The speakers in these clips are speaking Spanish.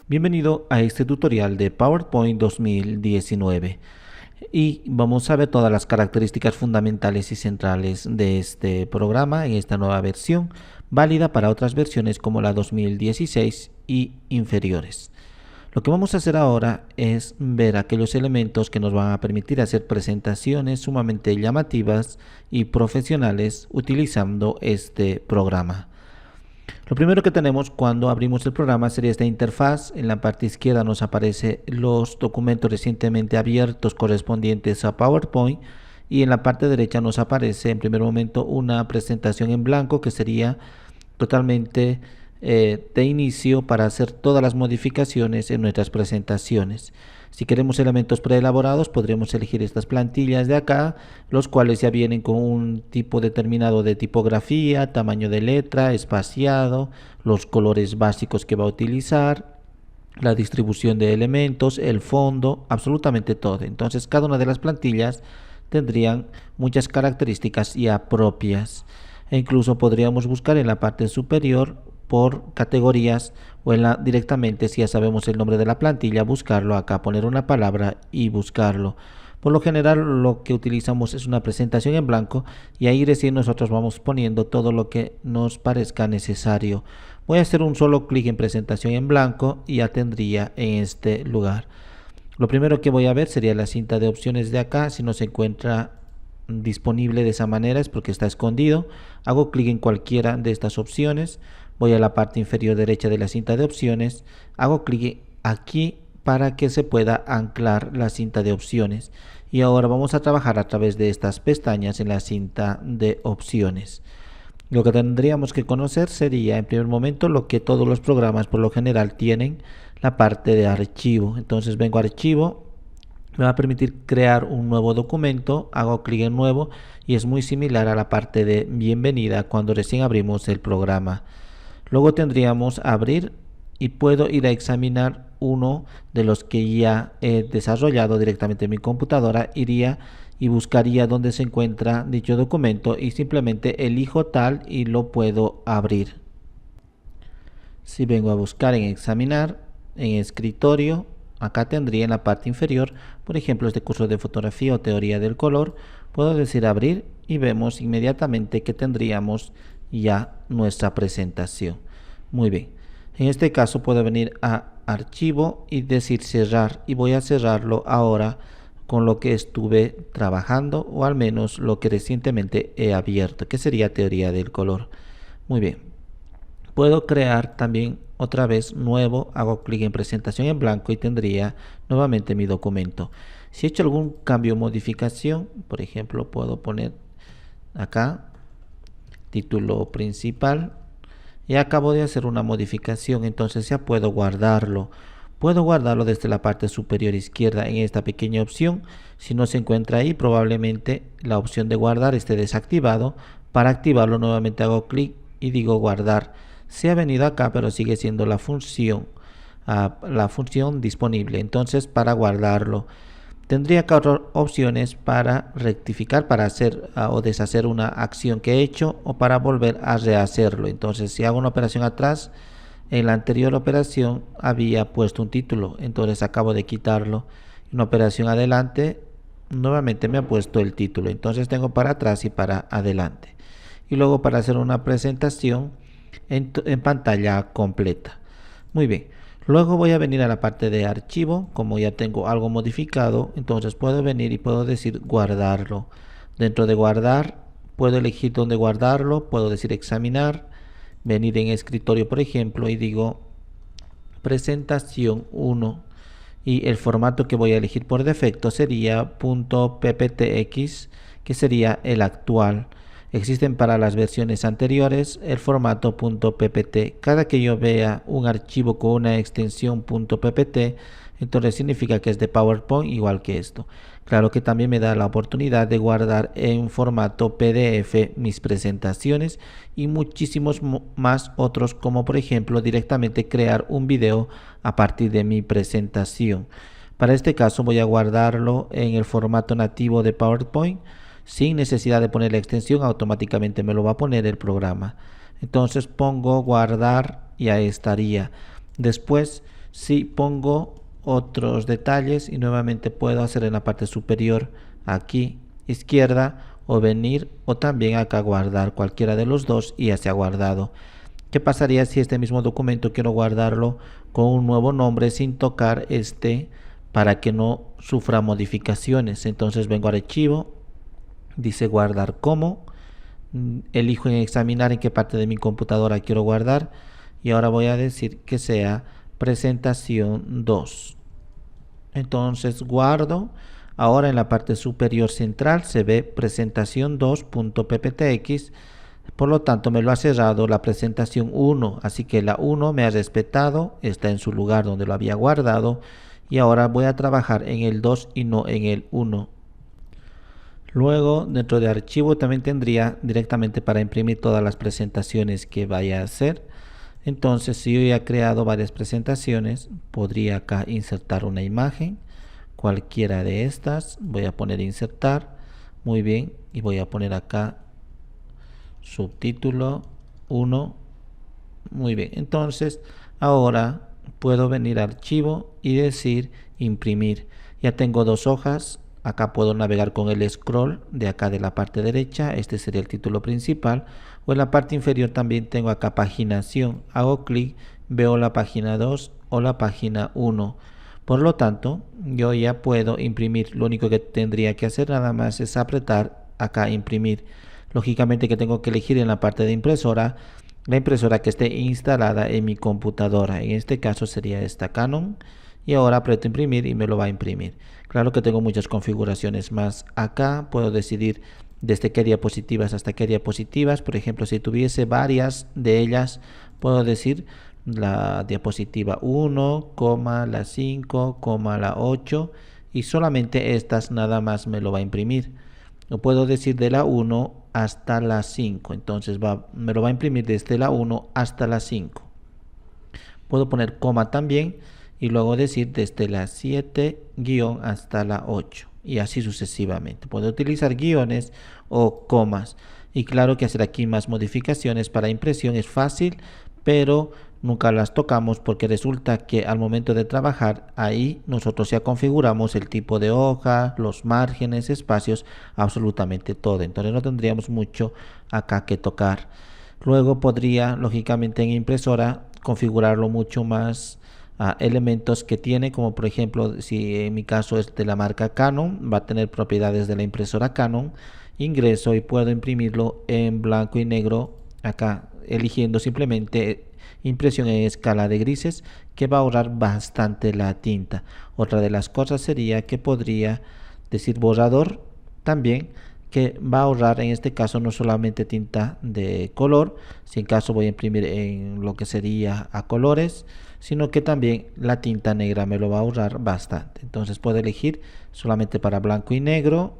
Bienvenido a este tutorial de PowerPoint 2019 y vamos a ver todas las características fundamentales y centrales de este programa en esta nueva versión, válida para otras versiones como la 2016 y inferiores. Lo que vamos a hacer ahora es ver aquellos elementos que nos van a permitir hacer presentaciones sumamente llamativas y profesionales utilizando este programa. Lo primero que tenemos cuando abrimos el programa sería esta interfaz. En la parte izquierda nos aparecen los documentos recientemente abiertos correspondientes a PowerPoint y en la parte derecha nos aparece en primer momento una presentación en blanco que sería totalmente de inicio para hacer todas las modificaciones en nuestras presentaciones. Si queremos elementos preelaborados, podremos elegir estas plantillas de acá, los cuales ya vienen con un tipo determinado de tipografía, tamaño de letra, espaciado, los colores básicos que va a utilizar, la distribución de elementos, el fondo, absolutamente todo. Entonces, cada una de las plantillas tendrían muchas características ya propias. E incluso podríamos buscar en la parte superior por categorías o directamente, si ya sabemos el nombre de la plantilla, buscarlo acá, poner una palabra y buscarlo. Por lo general lo que utilizamos es una presentación en blanco y ahí recién nosotros vamos poniendo todo lo que nos parezca necesario. Voy a hacer un solo clic en presentación en blanco y ya tendría en este lugar. Lo primero que voy a ver sería la cinta de opciones de acá. Si no se encuentra disponible de esa manera es porque está escondido. Hago clic en cualquiera de estas opciones, voy a la parte inferior derecha de la cinta de opciones, hago clic aquí para que se pueda anclar la cinta de opciones y ahora vamos a trabajar a través de estas pestañas en la cinta de opciones. Lo que tendríamos que conocer sería en primer momento lo que todos los programas por lo general tienen, la parte de archivo. Entonces vengo a archivo, me va a permitir crear un nuevo documento, hago clic en nuevo y es muy similar a la parte de bienvenida cuando recién abrimos el programa. Luego tendríamos abrir y puedo ir a examinar uno de los que ya he desarrollado directamente en mi computadora. Iría y buscaría dónde se encuentra dicho documento y simplemente elijo tal y lo puedo abrir. Si vengo a buscar en examinar, en escritorio, acá tendría en la parte inferior, por ejemplo, este curso de fotografía o teoría del color, puedo decir abrir y vemos inmediatamente que tendríamos ya nuestra presentación. Muy bien, en este caso puedo venir a archivo y decir cerrar y voy a cerrarlo ahora con lo que estuve trabajando o al menos lo que recientemente he abierto, que sería teoría del color. Muy bien, puedo crear también otra vez nuevo, hago clic en presentación en blanco y tendría nuevamente mi documento. Si he hecho algún cambio o modificación, por ejemplo, puedo poner acá título principal y acabo de hacer una modificación, entonces ya puedo guardarlo. Puedo guardarlo desde la parte superior izquierda en esta pequeña opción. Si no se encuentra ahí, probablemente la opción de guardar esté desactivado. Para activarlo nuevamente hago clic y digo guardar. Se ha venido acá, pero sigue siendo la función disponible. Entonces, para guardarlo, tendría que otras opciones para rectificar, para hacer o deshacer una acción que he hecho o para volver a rehacerlo. Entonces, si hago una operación atrás, en la anterior operación había puesto un título, entonces acabo de quitarlo. Una operación adelante, nuevamente me ha puesto el título. Entonces tengo para atrás y para adelante. Y luego para hacer una presentación en pantalla completa. Muy bien, luego voy a venir a la parte de archivo. Como ya tengo algo modificado, entonces puedo venir y puedo decir guardarlo. Dentro de guardar puedo elegir dónde guardarlo, puedo decir examinar, venir en escritorio por ejemplo y digo presentación 1 y el formato que voy a elegir por defecto sería .pptx, que sería el actual. Existen para las versiones anteriores el formato .ppt. Cada que yo vea un archivo con una extensión .ppt, entonces significa que es de PowerPoint igual que esto. Claro que también me da la oportunidad de guardar en formato PDF mis presentaciones y muchísimos más otros, como por ejemplo directamente crear un video a partir de mi presentación. Para este caso voy a guardarlo en el formato nativo de PowerPoint. Sin necesidad de poner la extensión, automáticamente me lo va a poner el programa. Entonces pongo guardar y ahí estaría. Después Si pongo otros detalles y nuevamente puedo hacer en la parte superior aquí izquierda o venir o también acá guardar cualquiera de los dos y ya se ha guardado. ¿Qué pasaría si este mismo documento quiero guardarlo con un nuevo nombre sin tocar este para que no sufra modificaciones? Entonces vengo al archivo, dice guardar como, elijo en examinar en qué parte de mi computadora quiero guardar y ahora voy a decir que sea presentación 2. Entonces guardo. Ahora en la parte superior central se ve presentación 2.pptx. Por lo tanto me lo ha cerrado la presentación 1, así que la 1 me ha respetado, está en su lugar donde lo había guardado y ahora voy a trabajar en el 2 y no en el 1. Luego dentro de archivo también tendría directamente para imprimir todas las presentaciones que vaya a hacer. Entonces si yo ya he creado varias presentaciones, podría acá insertar una imagen, cualquiera de estas, voy a poner insertar, muy bien, y voy a poner acá subtítulo 1, muy bien. Entonces ahora puedo venir a archivo y decir imprimir. Ya tengo dos hojas, acá puedo navegar con el scroll de acá de la parte derecha, este sería el título principal, o en la parte inferior también tengo acá paginación, hago clic, veo la página 2 o la página 1. Por lo tanto, yo ya puedo imprimir. Lo único que tendría que hacer nada más es apretar acá imprimir. Lógicamente que tengo que elegir en la parte de impresora la impresora que esté instalada en mi computadora. En este caso sería esta Canon. Y ahora aprieto imprimir y me lo va a imprimir. Claro que tengo muchas configuraciones más. Acá puedo decidir desde qué diapositivas hasta qué diapositivas. Por ejemplo, si tuviese varias de ellas, puedo decir la diapositiva 1, la 5, la 8 y solamente estas nada más me lo va a imprimir. O puedo decir de la 1 hasta la 5, entonces me lo va a imprimir desde la 1 hasta la 5. Puedo poner coma también y luego decir desde la 7 guión hasta la 8 y así sucesivamente. Puedo utilizar guiones o comas y claro que hacer aquí más modificaciones para impresión es fácil, pero nunca las tocamos porque resulta que al momento de trabajar ahí nosotros ya configuramos el tipo de hoja, los márgenes, espacios, absolutamente todo. Entonces no tendríamos mucho acá que tocar. Luego podría lógicamente en impresora configurarlo mucho más elementos que tiene, como por ejemplo si en mi caso es de la marca Canon, va a tener propiedades de la impresora Canon. Ingreso y puedo imprimirlo en blanco y negro acá eligiendo simplemente impresión en escala de grises, que va a ahorrar bastante la tinta. Otra de las cosas sería que podría decir borrador también, que va a ahorrar en este caso no solamente tinta de color, si en caso voy a imprimir en lo que sería a colores, sino que también la tinta negra me lo va a ahorrar bastante. Entonces puedo elegir solamente para blanco y negro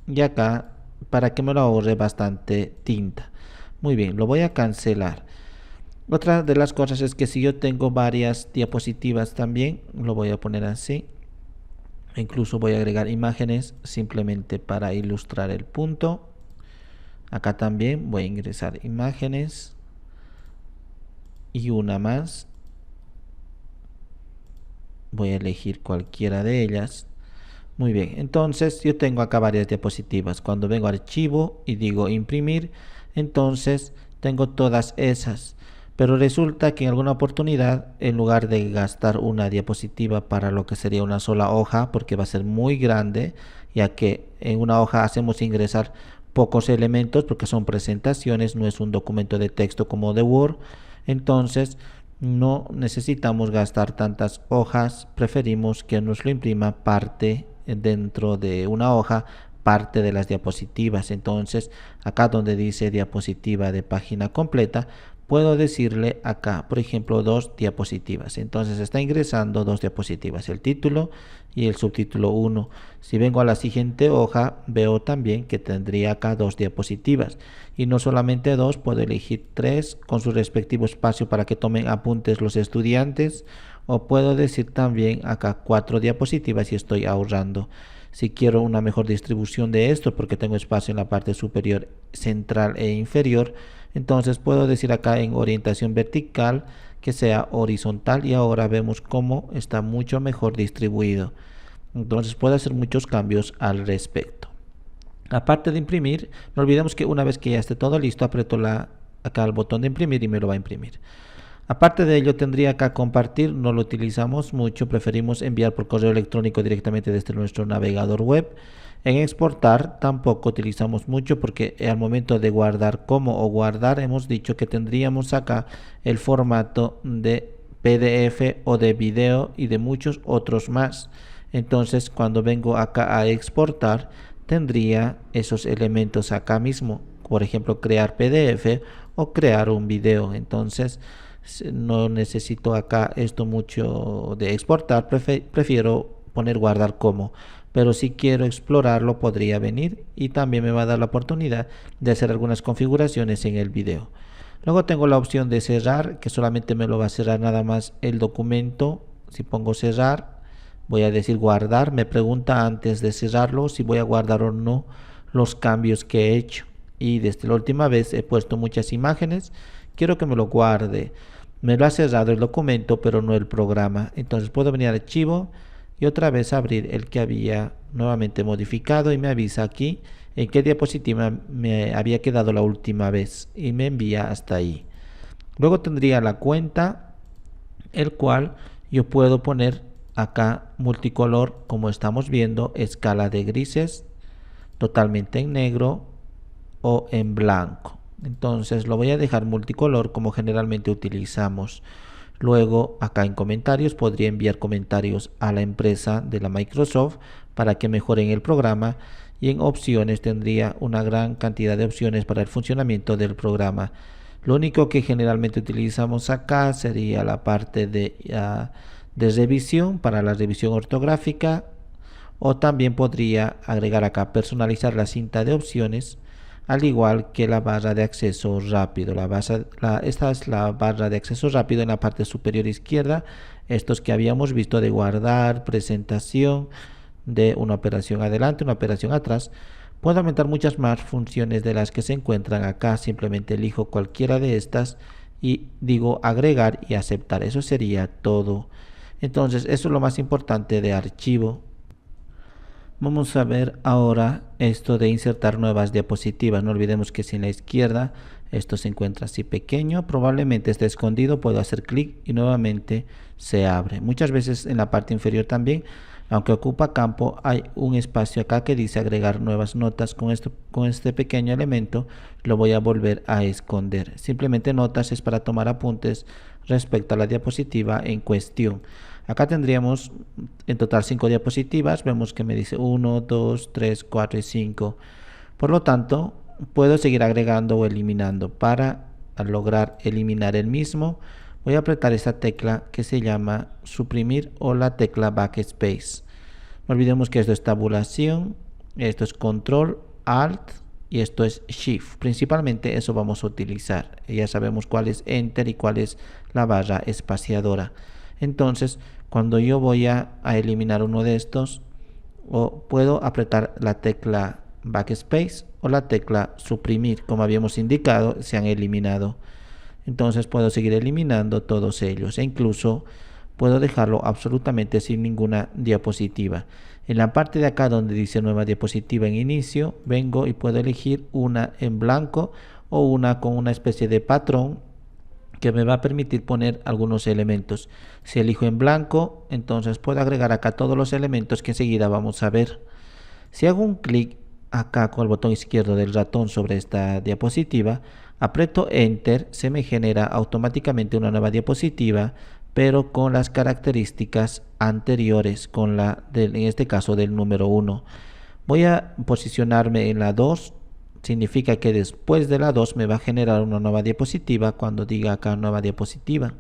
y acá para que me lo ahorre bastante tinta. Muy bien, lo voy a cancelar. Otra de las cosas es que si yo tengo varias diapositivas también, lo voy a poner así. Incluso voy a agregar imágenes simplemente para ilustrar el punto. Acá también voy a ingresar imágenes y una más. Voy a elegir cualquiera de ellas. Muy bien, entonces yo tengo acá varias diapositivas. Cuando vengo a archivo y digo imprimir, entonces tengo todas esas. Pero resulta que en alguna oportunidad, en lugar de gastar una diapositiva para lo que sería una sola hoja, porque va a ser muy grande, ya que en una hoja hacemos ingresar pocos elementos porque son presentaciones, no es un documento de texto como de Word, entonces no necesitamos gastar tantas hojas, preferimos que nos lo imprima parte dentro de una hoja, parte de las diapositivas. Entonces acá donde dice diapositiva de página completa, puedo decirle acá, por ejemplo, 2 diapositivas. Entonces está ingresando 2 diapositivas, el título y el subtítulo 1. Si vengo a la siguiente hoja, veo también que tendría acá 2 diapositivas. Y no solamente 2, puedo elegir 3 con su respectivo espacio para que tomen apuntes los estudiantes. O puedo decir también acá 4 diapositivas y estoy ahorrando. Si quiero una mejor distribución de esto, porque tengo espacio en la parte superior, central e inferior, entonces puedo decir acá en orientación vertical que sea horizontal, y ahora vemos cómo está mucho mejor distribuido. Entonces puedo hacer muchos cambios al respecto. Aparte de imprimir, no olvidemos que una vez que ya esté todo listo, aprieto acá el botón de imprimir y me lo va a imprimir. Aparte de ello, tendría acá compartir, no lo utilizamos mucho, preferimos enviar por correo electrónico directamente desde nuestro navegador web. En exportar tampoco utilizamos mucho, porque al momento de guardar como o guardar, hemos dicho que tendríamos acá el formato de PDF o de video y de muchos otros más. Entonces, cuando vengo acá a exportar, tendría esos elementos acá mismo, por ejemplo, crear PDF o crear un video. Entonces no necesito acá esto mucho de exportar, prefiero poner guardar como. Pero si quiero explorarlo, podría venir y también me va a dar la oportunidad de hacer algunas configuraciones en el video. Luego tengo la opción de cerrar, que solamente me lo va a cerrar nada más el documento. Si pongo cerrar, voy a decir guardar, me pregunta antes de cerrarlo si voy a guardar o no los cambios que he hecho, y desde la última vez he puesto muchas imágenes, quiero que me lo guarde. Me lo ha cerrado el documento pero no el programa, entonces puedo venir a archivo y otra vez abrir el que había nuevamente modificado, y me avisa aquí en qué diapositiva me había quedado la última vez y me envía hasta ahí. Luego tendría la cuenta, el cual yo puedo poner acá multicolor, como estamos viendo, escala de grises, totalmente en negro o en blanco. Entonces lo voy a dejar multicolor como generalmente utilizamos. Luego acá en comentarios podría enviar comentarios a la empresa de la Microsoft para que mejoren el programa, y en opciones tendría una gran cantidad de opciones para el funcionamiento del programa. Lo único que generalmente utilizamos acá sería la parte de revisión, para la revisión ortográfica, o también podría agregar acá personalizar la cinta de opciones, al igual que la barra de acceso rápido. Esta es la barra de acceso rápido en la parte superior izquierda, estos que habíamos visto de guardar, presentación, de una operación adelante, una operación atrás. Puedo aumentar muchas más funciones de las que se encuentran acá. Simplemente elijo cualquiera de estas y digo agregar y aceptar. Eso sería todo. Entonces eso es lo más importante de archivo. Vamos a ver ahora esto de insertar nuevas diapositivas. No olvidemos que si en la izquierda esto se encuentra así pequeño, probablemente esté escondido, puedo hacer clic y nuevamente se abre. Muchas veces en la parte inferior también, aunque ocupa campo, hay un espacio acá que dice agregar nuevas notas. Con este pequeño elemento lo voy a volver a esconder. Simplemente notas es para tomar apuntes respecto a la diapositiva en cuestión. Acá tendríamos en total 5 diapositivas. Vemos que me dice 1, 2, 3, 4 y 5. Por lo tanto, puedo seguir agregando o eliminando. Para lograr eliminar el mismo, voy a apretar esta tecla que se llama suprimir, o la tecla backspace. No olvidemos que esto es tabulación, esto es control, alt y esto es shift. Principalmente eso vamos a utilizar. Ya sabemos cuál es enter y cuál es la barra espaciadora. Entonces, cuando yo voy a eliminar uno de estos, o puedo apretar la tecla backspace o la tecla suprimir, como habíamos indicado, se han eliminado. Entonces puedo seguir eliminando todos ellos, e incluso puedo dejarlo absolutamente sin ninguna diapositiva. En la parte de acá donde dice nueva diapositiva en inicio, vengo y puedo elegir una en blanco o una con una especie de patrón que me va a permitir poner algunos elementos. Si elijo en blanco, entonces puedo agregar acá todos los elementos que enseguida vamos a ver. Si hago un clic acá con el botón izquierdo del ratón sobre esta diapositiva, aprieto enter, se me genera automáticamente una nueva diapositiva, pero con las características anteriores, con en este caso del número 1. Voy a posicionarme en la 2. Significa que después de la 2 me va a generar una nueva diapositiva cuando diga acá nueva diapositiva.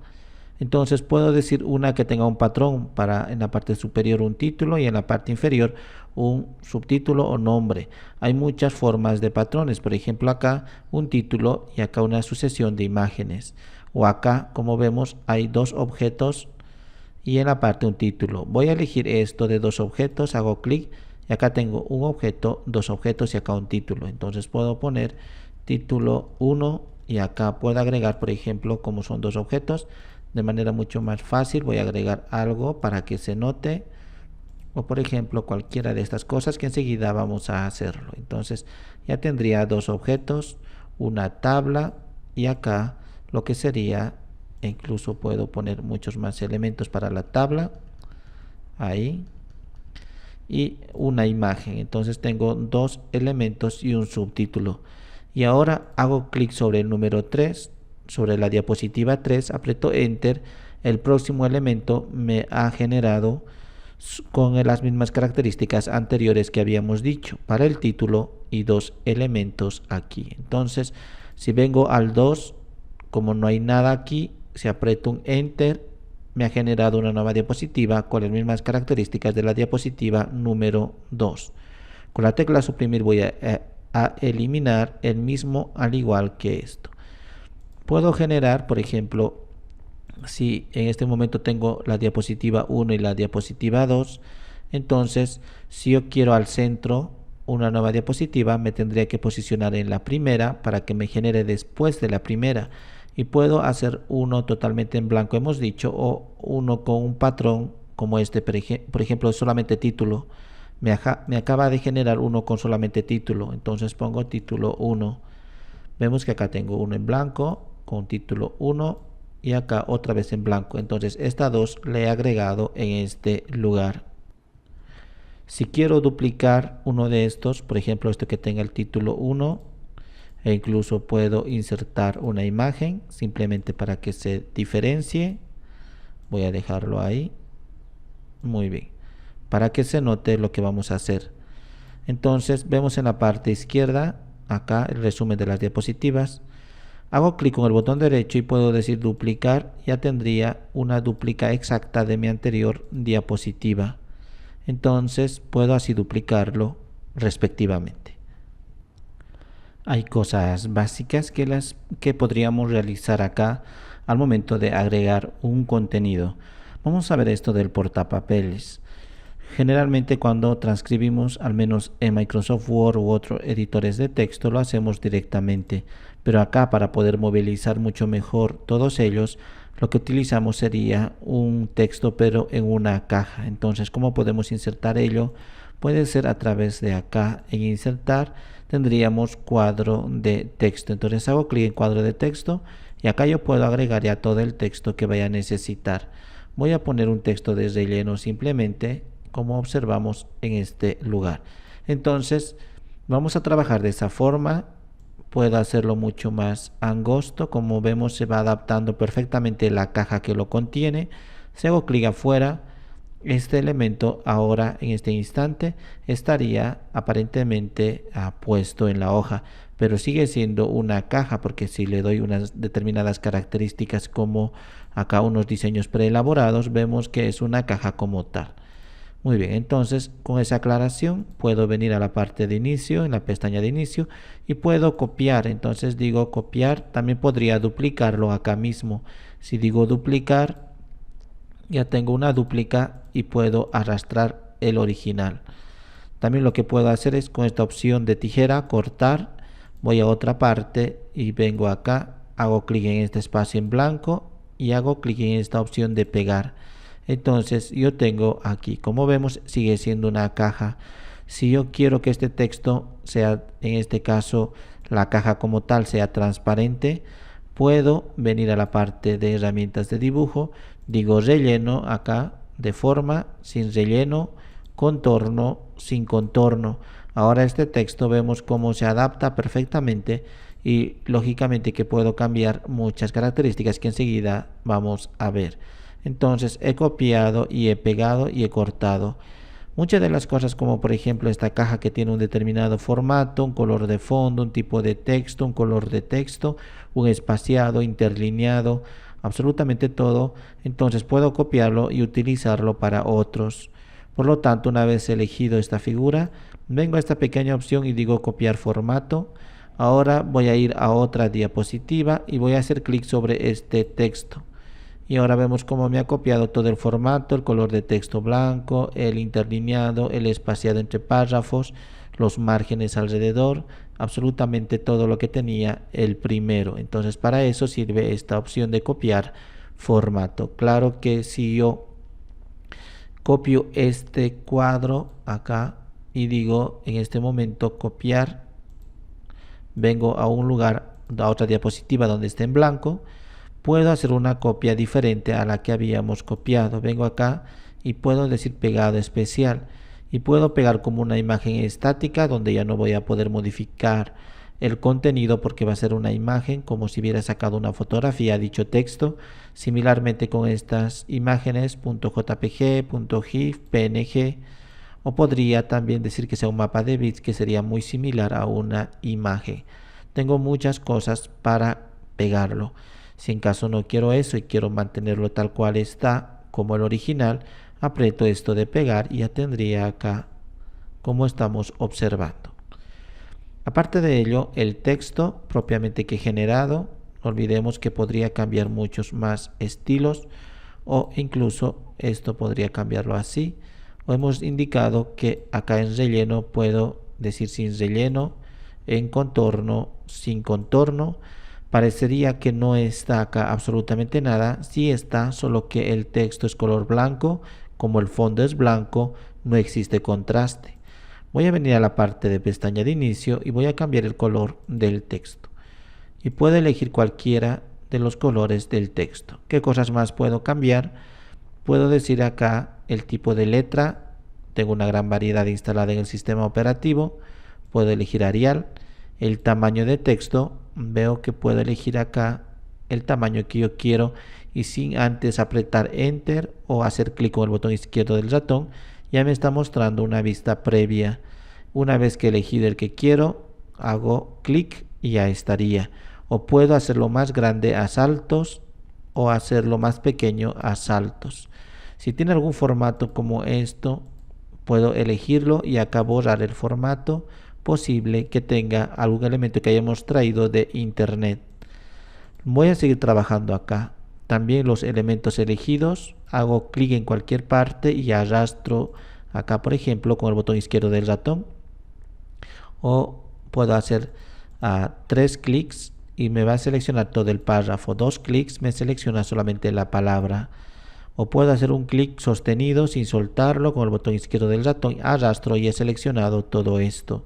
Entonces puedo decir una que tenga un patrón, para en la parte superior un título y en la parte inferior un subtítulo o nombre. Hay muchas formas de patrones, por ejemplo acá un título y acá una sucesión de imágenes, o acá como vemos hay dos objetos y en la parte un título. Voy a elegir esto de dos objetos, hago clic y acá tengo un objeto, dos objetos y acá un título. Entonces puedo poner título 1 y acá puedo agregar, por ejemplo, como son dos objetos, de manera mucho más fácil. Voy a agregar algo para que se note, o por ejemplo cualquiera de estas cosas que enseguida vamos a hacerlo. Entonces ya tendría dos objetos, una tabla y acá lo que sería, e incluso puedo poner muchos más elementos para la tabla, ahí, y una imagen. Entonces tengo dos elementos y un subtítulo. Y ahora hago clic sobre el número 3, sobre la diapositiva 3, aprieto enter. El próximo elemento me ha generado con las mismas características anteriores que habíamos dicho para el título y dos elementos aquí. Entonces si vengo al 2, como no hay nada aquí, si aprieto un enter, me ha generado una nueva diapositiva con las mismas características de la diapositiva número 2. Con la tecla suprimir voy a eliminar el mismo, al igual que esto. Puedo generar, por ejemplo, si en este momento tengo la diapositiva 1 y la diapositiva 2, entonces si yo quiero al centro una nueva diapositiva, me tendría que posicionar en la primera para que me genere después de la primera, y puedo hacer uno totalmente en blanco, hemos dicho, o uno con un patrón como este, por ejemplo solamente título. Me acaba de generar uno con solamente título, entonces pongo título 1. Vemos que acá tengo uno en blanco con título 1 y acá otra vez en blanco. Entonces esta 2 le he agregado en este lugar. Si quiero duplicar uno de estos, por ejemplo este que tenga el título 1, e incluso puedo insertar una imagen simplemente para que se diferencie. Voy a dejarlo ahí. Muy bien, para que se note lo que vamos a hacer. Entonces vemos en la parte izquierda acá el resumen de las diapositivas. Hago clic con el botón derecho y puedo decir duplicar. Ya tendría una dúplica exacta de mi anterior diapositiva. Entonces puedo así duplicarlo respectivamente. Hay cosas básicas que podríamos realizar acá al momento de agregar un contenido. Vamos a ver esto del portapapeles. Generalmente cuando transcribimos, al menos en Microsoft Word u otros editores de texto, lo hacemos directamente, pero acá para poder movilizar mucho mejor todos ellos, lo que utilizamos sería un texto pero en una caja. Entonces, ¿cómo podemos insertar ello? Puede ser a través de acá en insertar, tendríamos cuadro de texto. Entonces hago clic en cuadro de texto y acá yo puedo agregar ya todo el texto que vaya a necesitar. Voy a poner un texto de relleno simplemente, como observamos en este lugar. Entonces vamos a trabajar de esa forma. Puedo hacerlo mucho más angosto, como vemos se va adaptando perfectamente la caja que lo contiene. Si hago clic afuera, este elemento ahora en este instante estaría aparentemente puesto en la hoja, pero sigue siendo una caja, porque si le doy unas determinadas características como acá unos diseños preelaborados, vemos que es una caja como tal. Muy bien, entonces con esa aclaración puedo venir a la parte de inicio, en la pestaña de inicio, y puedo copiar. Entonces digo copiar, también podría duplicarlo acá mismo. Si digo duplicar, ya tengo una dúplica y puedo arrastrar el original. También lo que puedo hacer es con esta opción de tijera cortar, voy a otra parte y vengo acá, hago clic en este espacio en blanco y hago clic en esta opción de pegar. Entonces yo tengo aquí, como vemos, sigue siendo una caja. Si yo quiero que este texto sea, en este caso la caja como tal sea transparente, puedo venir a la parte de herramientas de dibujo, digo relleno acá, de forma, sin relleno, contorno, sin contorno. Ahora este texto vemos cómo se adapta perfectamente y lógicamente que puedo cambiar muchas características que enseguida vamos a ver. Entonces he copiado y he pegado y he cortado. Muchas de las cosas, como por ejemplo esta caja que tiene un determinado formato, un color de fondo, un tipo de texto, un color de texto, un espaciado, interlineado, absolutamente todo. Entonces puedo copiarlo y utilizarlo para otros. Por lo tanto, una vez elegido esta figura, vengo a esta pequeña opción y digo copiar formato. Ahora voy a ir a otra diapositiva y voy a hacer clic sobre este texto. Y ahora vemos cómo me ha copiado todo el formato, el color de texto blanco, el interlineado, el espaciado entre párrafos, los márgenes alrededor, absolutamente todo lo que tenía el primero. Entonces para eso sirve esta opción de copiar formato. Claro que si yo copio este cuadro acá y digo en este momento copiar, vengo a un lugar, a otra diapositiva donde esté en blanco, puedo hacer una copia diferente a la que habíamos copiado. Vengo acá y puedo decir pegado especial y puedo pegar como una imagen estática donde ya no voy a poder modificar el contenido porque va a ser una imagen como si hubiera sacado una fotografía dicho texto. Similarmente con estas imágenes .jpg, .gif, png, o podría también decir que sea un mapa de bits, que sería muy similar a una imagen. Tengo muchas cosas para pegarlo. Si en caso no quiero eso y quiero mantenerlo tal cual está como el original, aprieto esto de pegar y ya tendría acá como estamos observando. Aparte de ello, el texto propiamente que he generado, no olvidemos que podría cambiar muchos más estilos o incluso esto podría cambiarlo así. O hemos indicado que acá en relleno puedo decir sin relleno, en contorno, sin contorno. Parecería que no está acá absolutamente nada, sí está, solo que el texto es color blanco, como el fondo es blanco, no existe contraste. Voy a venir a la parte de pestaña de inicio y voy a cambiar el color del texto. Y puedo elegir cualquiera de los colores del texto. ¿Qué cosas más puedo cambiar? Puedo decir acá el tipo de letra, tengo una gran variedad instalada en el sistema operativo, puedo elegir Arial, el tamaño de texto, veo que puedo elegir acá el tamaño que yo quiero y sin antes apretar Enter o hacer clic con el botón izquierdo del ratón, ya me está mostrando una vista previa. Una vez que he elegido el que quiero, hago clic y ya estaría. O puedo hacerlo más grande a saltos o hacerlo más pequeño a saltos. Si tiene algún formato como esto, puedo elegirlo y acá borrar el formato posible que tenga algún elemento que hayamos traído de internet. Voy a seguir trabajando acá. También los elementos elegidos, hago clic en cualquier parte y arrastro acá, por ejemplo, con el botón izquierdo del ratón. O puedo hacer 3 clics y me va a seleccionar todo el párrafo. 2 clics me selecciona solamente la palabra. O puedo hacer un clic sostenido sin soltarlo con el botón izquierdo del ratón, arrastro y he seleccionado todo esto.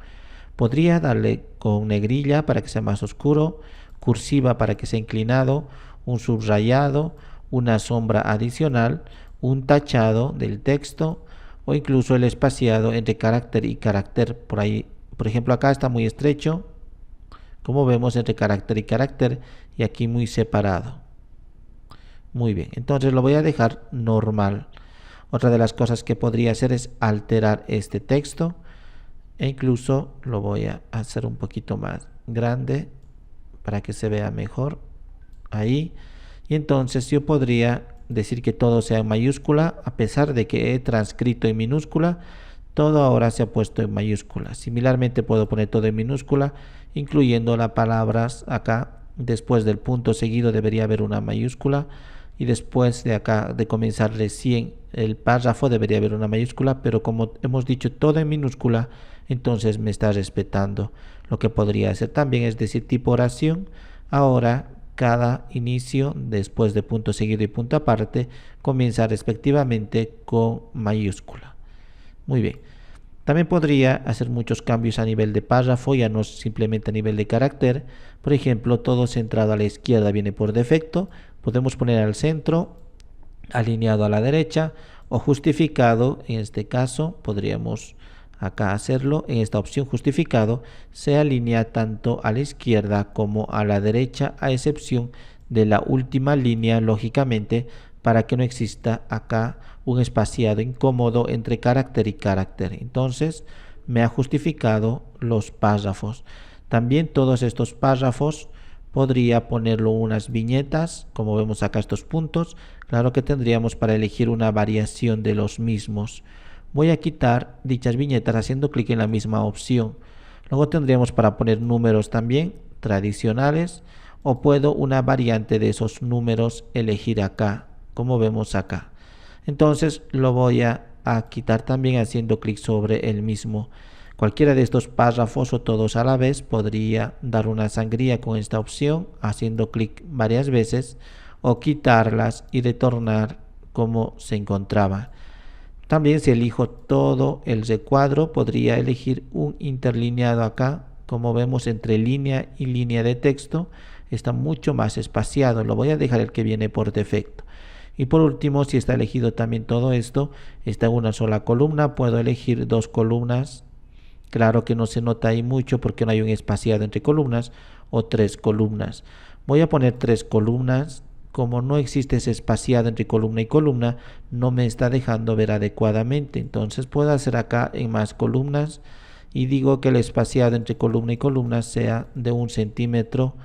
Podría darle con negrilla para que sea más oscuro, cursiva para que sea inclinado, un subrayado, una sombra adicional, un tachado del texto o incluso el espaciado entre carácter y carácter. Por ahí, por ejemplo, acá está muy estrecho, como vemos, entre carácter y carácter, y aquí muy separado. Muy bien, entonces lo voy a dejar normal. Otra de las cosas que podría hacer es alterar este texto e incluso lo voy a hacer un poquito más grande para que se vea mejor ahí. Y entonces yo podría decir que todo sea en mayúscula, a pesar de que he transcrito en minúscula, todo ahora se ha puesto en mayúscula. Similarmente puedo poner todo en minúscula, incluyendo las palabras acá. Después del punto seguido debería haber una mayúscula y después de acá, de comenzar recién el párrafo, debería haber una mayúscula, pero como hemos dicho todo en minúscula, entonces me está respetando. Lo que podría hacer también es decir tipo oración. Ahora cada inicio después de punto seguido y punto aparte comienza respectivamente con mayúscula. Muy bien. También podría hacer muchos cambios a nivel de párrafo, ya no simplemente a nivel de carácter. Por ejemplo, todo centrado a la izquierda viene por defecto. Podemos poner al centro, alineado a la derecha o justificado. En este caso podríamos acá hacerlo. En esta opción justificado se alinea tanto a la izquierda como a la derecha, a excepción de la última línea, lógicamente, para que no exista acá un espaciado incómodo entre carácter y carácter. Entonces me ha justificado los párrafos. También todos estos párrafos podría ponerlo unas viñetas, como vemos acá estos puntos. Claro que tendríamos para elegir una variación de los mismos. Voy a quitar dichas viñetas haciendo clic en la misma opción. Luego tendríamos para poner números también tradicionales, o puedo una variante de esos números elegir acá, como vemos acá. Entonces lo voy a quitar también haciendo clic sobre el mismo. Cualquiera de estos párrafos o todos a la vez podría dar una sangría con esta opción haciendo clic varias veces, o quitarlas y retornar como se encontraba. También si elijo todo el recuadro, podría elegir un interlineado acá. Como vemos, entre línea y línea de texto está mucho más espaciado. Lo voy a dejar el que viene por defecto. Y por último, si está elegido también todo esto, está en una sola columna, puedo elegir dos columnas. Claro que no se nota ahí mucho porque no hay un espaciado entre columnas, o tres columnas. Voy a poner tres columnas. Como no existe ese espaciado entre columna y columna, no me está dejando ver adecuadamente. Entonces puedo hacer acá en más columnas y digo que el espaciado entre columna y columna sea de 1 centímetro,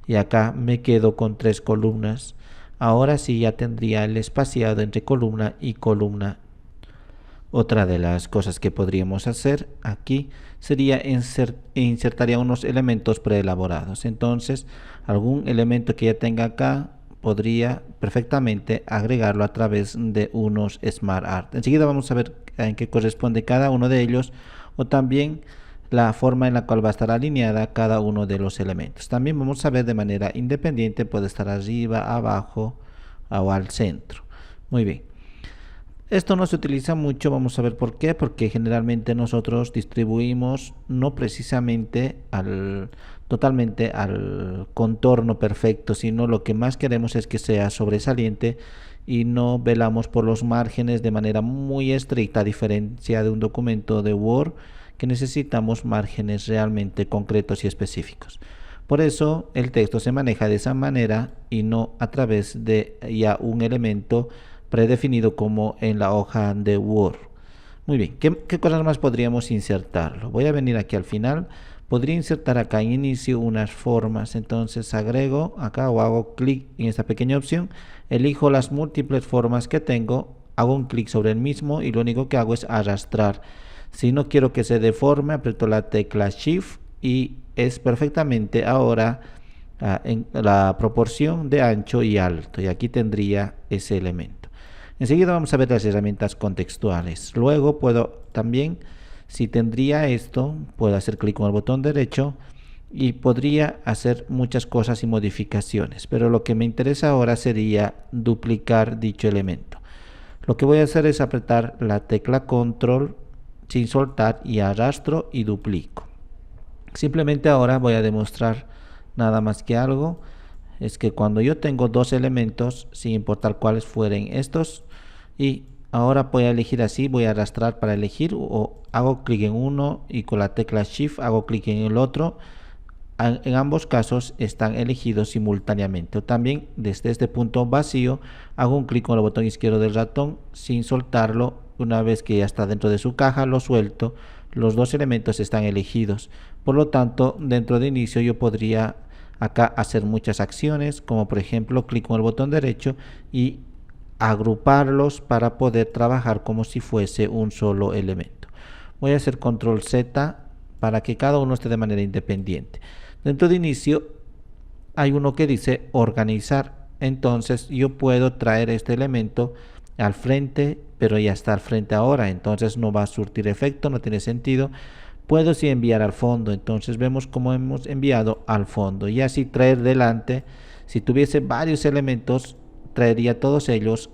y acá me quedo con tres columnas. Ahora sí ya tendría el espaciado entre columna y columna. Otra de las cosas que podríamos hacer aquí sería insertaría unos elementos preelaborados. Entonces, algún elemento que ya tenga acá podría perfectamente agregarlo a través de unos Smart Art. Enseguida vamos a ver en qué corresponde cada uno de ellos, o también la forma en la cual va a estar alineada cada uno de los elementos. También vamos a ver de manera independiente, puede estar arriba, abajo o al centro. Muy bien. Esto no se utiliza mucho, vamos a ver por qué, porque generalmente nosotros distribuimos no precisamente totalmente al contorno perfecto, sino lo que más queremos es que sea sobresaliente y no velamos por los márgenes de manera muy estricta, a diferencia de un documento de Word que necesitamos márgenes realmente concretos y específicos. Por eso el texto se maneja de esa manera y no a través de ya un elemento predefinido como en la hoja de Word. Muy bien, ¿qué cosas más podríamos insertarlo? Voy a venir aquí al final. Podría insertar acá en inicio unas formas. Entonces agrego acá o hago clic en esta pequeña opción, elijo las múltiples formas que tengo, hago un clic sobre el mismo y lo único que hago es arrastrar. Si no quiero que se deforme, aprieto la tecla Shift y es perfectamente ahora en la proporción de ancho y alto, y aquí tendría ese elemento. Enseguida vamos a ver las herramientas contextuales. Luego puedo también, si tendría esto, puedo hacer clic con el botón derecho y podría hacer muchas cosas y modificaciones, pero lo que me interesa ahora sería duplicar dicho elemento. Lo que voy a hacer es apretar la tecla control sin soltar y arrastro y duplico. Simplemente ahora voy a demostrar nada más que algo, es que cuando yo tengo dos elementos, sin importar cuáles fueren estos, y ahora voy a elegir así, voy a arrastrar para elegir, o hago clic en uno y con la tecla Shift hago clic en el otro. En ambos casos están elegidos simultáneamente. O también desde este punto vacío hago un clic con el botón izquierdo del ratón sin soltarlo. Una vez que ya está dentro de su caja, lo suelto. Los dos elementos están elegidos. Por lo tanto, dentro de inicio yo podría acá hacer muchas acciones, como por ejemplo clic con el botón derecho y agruparlos para poder trabajar como si fuese un solo elemento. Voy a hacer control Z para que cada uno esté de manera independiente. Dentro de inicio hay uno que dice organizar. Entonces yo puedo traer este elemento al frente, pero ya está al frente ahora, entonces no va a surtir efecto, no tiene sentido. Puedo sí enviar al fondo, entonces vemos cómo hemos enviado al fondo, y así traer delante. Si tuviese varios elementos, traería todos ellos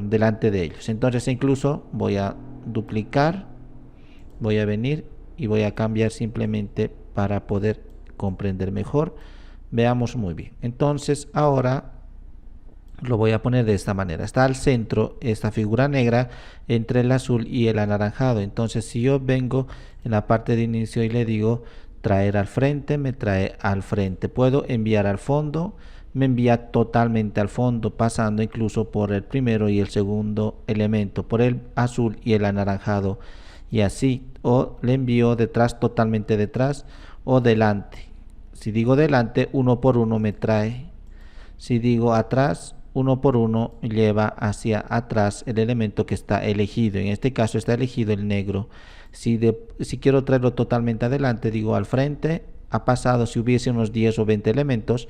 delante de ellos. Entonces incluso voy a duplicar, voy a venir y voy a cambiar simplemente para poder comprender mejor. Veamos muy bien. Entonces ahora lo voy a poner de esta manera. Está al centro esta figura negra entre el azul y el anaranjado. Entonces si yo vengo en la parte de inicio y le digo traer al frente, me trae al frente. Puedo enviar al fondo, me envía totalmente al fondo, pasando incluso por el primero y el segundo elemento, por el azul y el anaranjado, y así. O le envío detrás, totalmente detrás, o delante. Si digo delante, uno por uno me trae. Si digo atrás, uno por uno lleva hacia atrás el elemento que está elegido. En este caso está elegido el negro. Si quiero traerlo totalmente adelante, digo al frente. Ha pasado, si hubiese unos 10 o 20 elementos,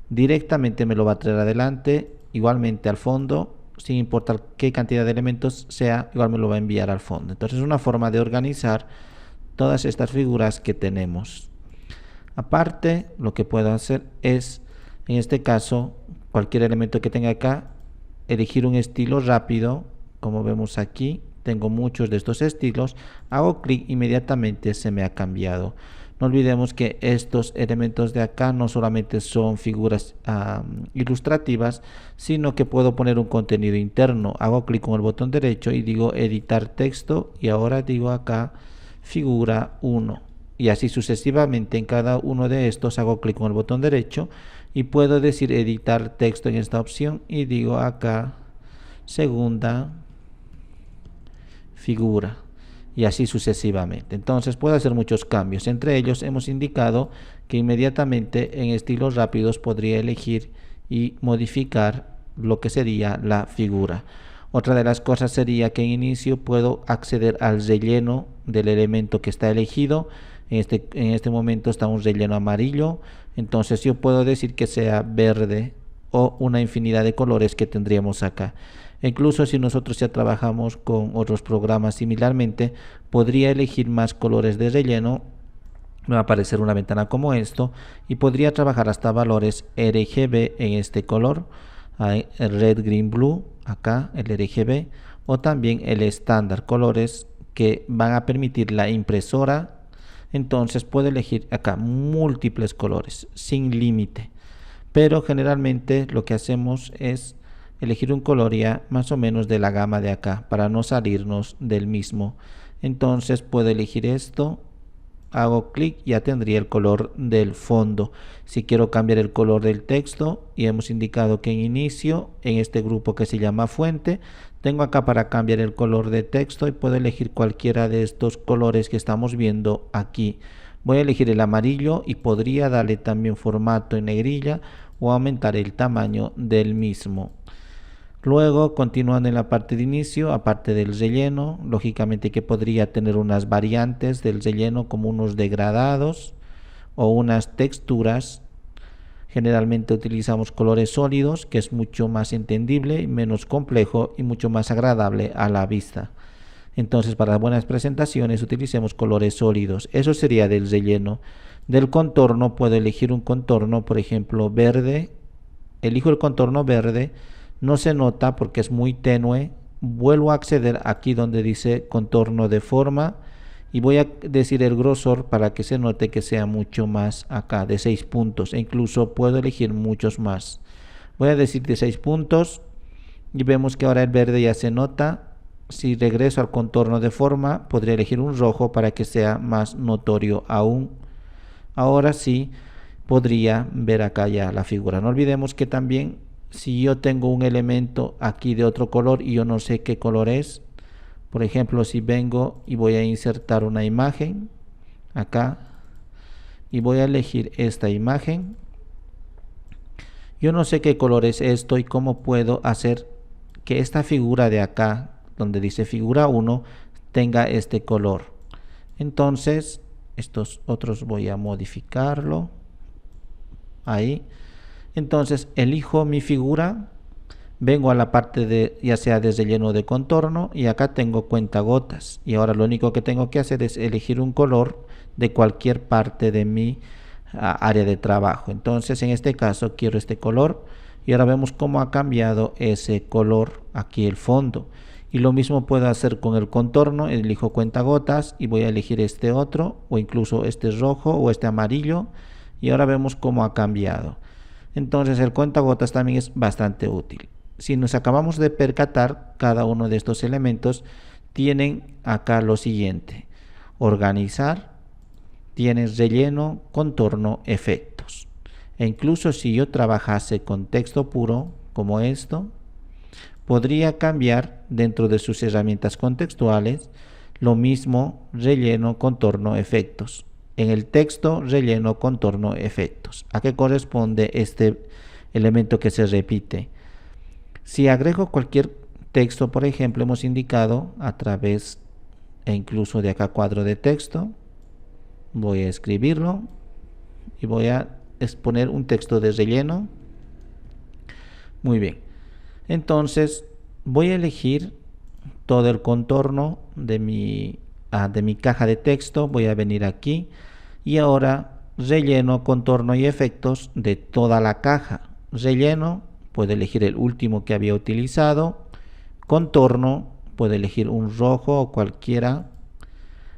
directamente me lo va a traer adelante. Igualmente al fondo, sin importar qué cantidad de elementos sea, igual me lo va a enviar al fondo. Entonces es una forma de organizar todas estas figuras que tenemos. Aparte, lo que puedo hacer es, en este caso, cualquier elemento que tenga acá, elegir un estilo rápido, como vemos aquí, tengo muchos de estos estilos, hago clic, inmediatamente se me ha cambiado. No olvidemos que estos elementos de acá no solamente son figuras ilustrativas, sino que puedo poner un contenido interno. Hago clic con el botón derecho y digo editar texto, y ahora digo acá figura 1, y así sucesivamente. En cada uno de estos hago clic con el botón derecho y puedo decir editar texto en esta opción y digo acá segunda figura, y así sucesivamente. Entonces puedo hacer muchos cambios. Entre ellos hemos indicado que inmediatamente en estilos rápidos podría elegir y modificar lo que sería la figura. Otra de las cosas sería que en inicio puedo acceder al relleno del elemento que está elegido. En este momento está un relleno amarillo, entonces yo puedo decir que sea verde o una infinidad de colores que tendríamos acá. Incluso si nosotros ya trabajamos con otros programas similarmente, podría elegir más colores de relleno. Me va a aparecer una ventana como esto y podría trabajar hasta valores RGB en este color. Hay el red, green, blue, acá el RGB, o también el estándar, colores que van a permitir la impresora. Entonces puedo elegir acá múltiples colores sin límite, pero generalmente lo que hacemos es elegir un color ya más o menos de la gama de acá para no salirnos del mismo. Entonces puedo elegir esto, hago clic, ya tendría el color del fondo. Si quiero cambiar el color del texto, y hemos indicado que en inicio, en este grupo que se llama fuente, tengo acá para cambiar el color de texto y puedo elegir cualquiera de estos colores que estamos viendo aquí. Voy a elegir el amarillo y podría darle también formato en negrilla o aumentar el tamaño del mismo. Luego, continuando en la parte de inicio, aparte del relleno, lógicamente que podría tener unas variantes del relleno como unos degradados o unas texturas. Generalmente utilizamos colores sólidos, que es mucho más entendible y menos complejo y mucho más agradable a la vista. Entonces, para buenas presentaciones utilicemos colores sólidos. Eso sería del relleno. Del contorno puedo elegir un contorno, por ejemplo, verde. Elijo el contorno verde. No se nota porque es muy tenue. Vuelvo a acceder aquí donde dice contorno de forma y voy a decir el grosor para que se note que sea mucho más acá, de 6 puntos, e incluso puedo elegir muchos más. Voy a decir de 6 puntos y vemos que ahora el verde ya se nota. Si regreso al contorno de forma, podría elegir un rojo para que sea más notorio aún. Ahora sí podría ver acá ya la figura. No olvidemos que también, si yo tengo un elemento aquí de otro color y yo no sé qué color es, por ejemplo, si vengo y voy a insertar una imagen acá y voy a elegir esta imagen, yo no sé qué color es esto y cómo puedo hacer que esta figura de acá, donde dice figura 1, tenga este color. Entonces, estos otros voy a modificarlo ahí. Entonces elijo mi figura, vengo a la parte de ya sea de relleno de contorno y acá tengo cuentagotas, y ahora lo único que tengo que hacer es elegir un color de cualquier parte de mi área de trabajo. Entonces en este caso quiero este color y ahora vemos cómo ha cambiado ese color aquí el fondo. Y lo mismo puedo hacer con el contorno, elijo cuentagotas y voy a elegir este otro, o incluso este rojo o este amarillo, y ahora vemos cómo ha cambiado. Entonces el cuentagotas también es bastante útil. Si nos acabamos de percatar, cada uno de estos elementos tienen acá lo siguiente: organizar, tienes relleno, contorno, efectos. E incluso si yo trabajase con texto puro como esto, podría cambiar dentro de sus herramientas contextuales lo mismo: relleno, contorno, efectos. En el texto, relleno, contorno, efectos. ¿A qué corresponde este elemento que se repite? Si agrego cualquier texto, por ejemplo, hemos indicado a través e incluso de acá cuadro de texto, voy a escribirlo y voy a exponer un texto de relleno. Muy bien. Entonces voy a elegir todo el contorno de mi caja de texto. Voy a venir aquí y ahora relleno, contorno y efectos de toda la caja. Relleno puedo elegir el último que había utilizado. Contorno, puedo elegir un rojo o cualquiera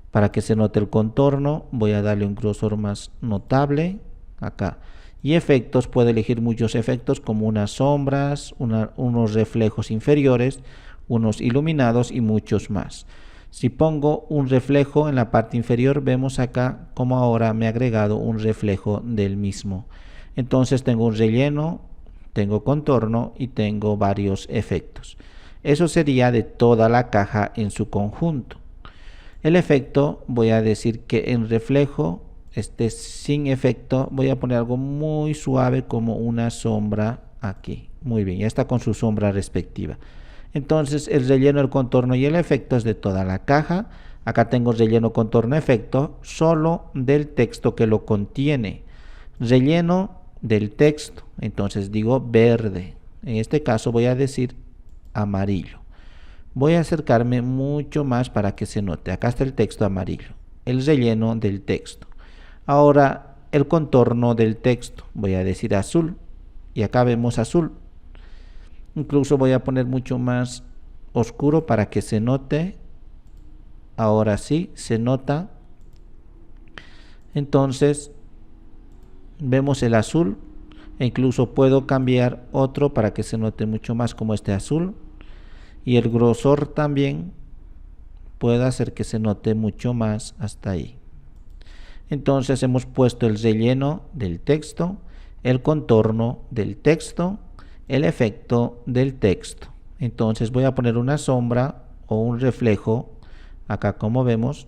para que se note el contorno. Voy a darle un grosor más notable acá. Y efectos, puedo elegir muchos efectos como unas sombras, unos reflejos inferiores, unos iluminados y muchos más. Si pongo un reflejo en la parte inferior, vemos acá como ahora me ha agregado un reflejo del mismo. Entonces tengo un relleno, tengo contorno y tengo varios efectos. Eso sería de toda la caja en su conjunto. El efecto, voy a decir que en reflejo, sin efecto, voy a poner algo muy suave como una sombra aquí. Muy bien, ya está con su sombra respectiva. Entonces el relleno, el contorno y el efecto es de toda la caja. Acá tengo relleno, contorno, efecto, solo del texto que lo contiene. Relleno del texto, entonces digo verde. En este caso voy a decir amarillo. Voy a acercarme mucho más para que se note. Acá está el texto amarillo, el relleno del texto. Ahora el contorno del texto, voy a decir azul, y acá vemos azul. Incluso voy a poner mucho más oscuro para que se note. Ahora sí, se nota. Entonces vemos el azul, e incluso puedo cambiar otro para que se note mucho más como este azul. Y el grosor también puedo hacer que se note mucho más hasta ahí. Entonces hemos puesto el relleno del texto, el contorno del texto, el efecto del texto. Entonces voy a poner una sombra o un reflejo acá, como vemos,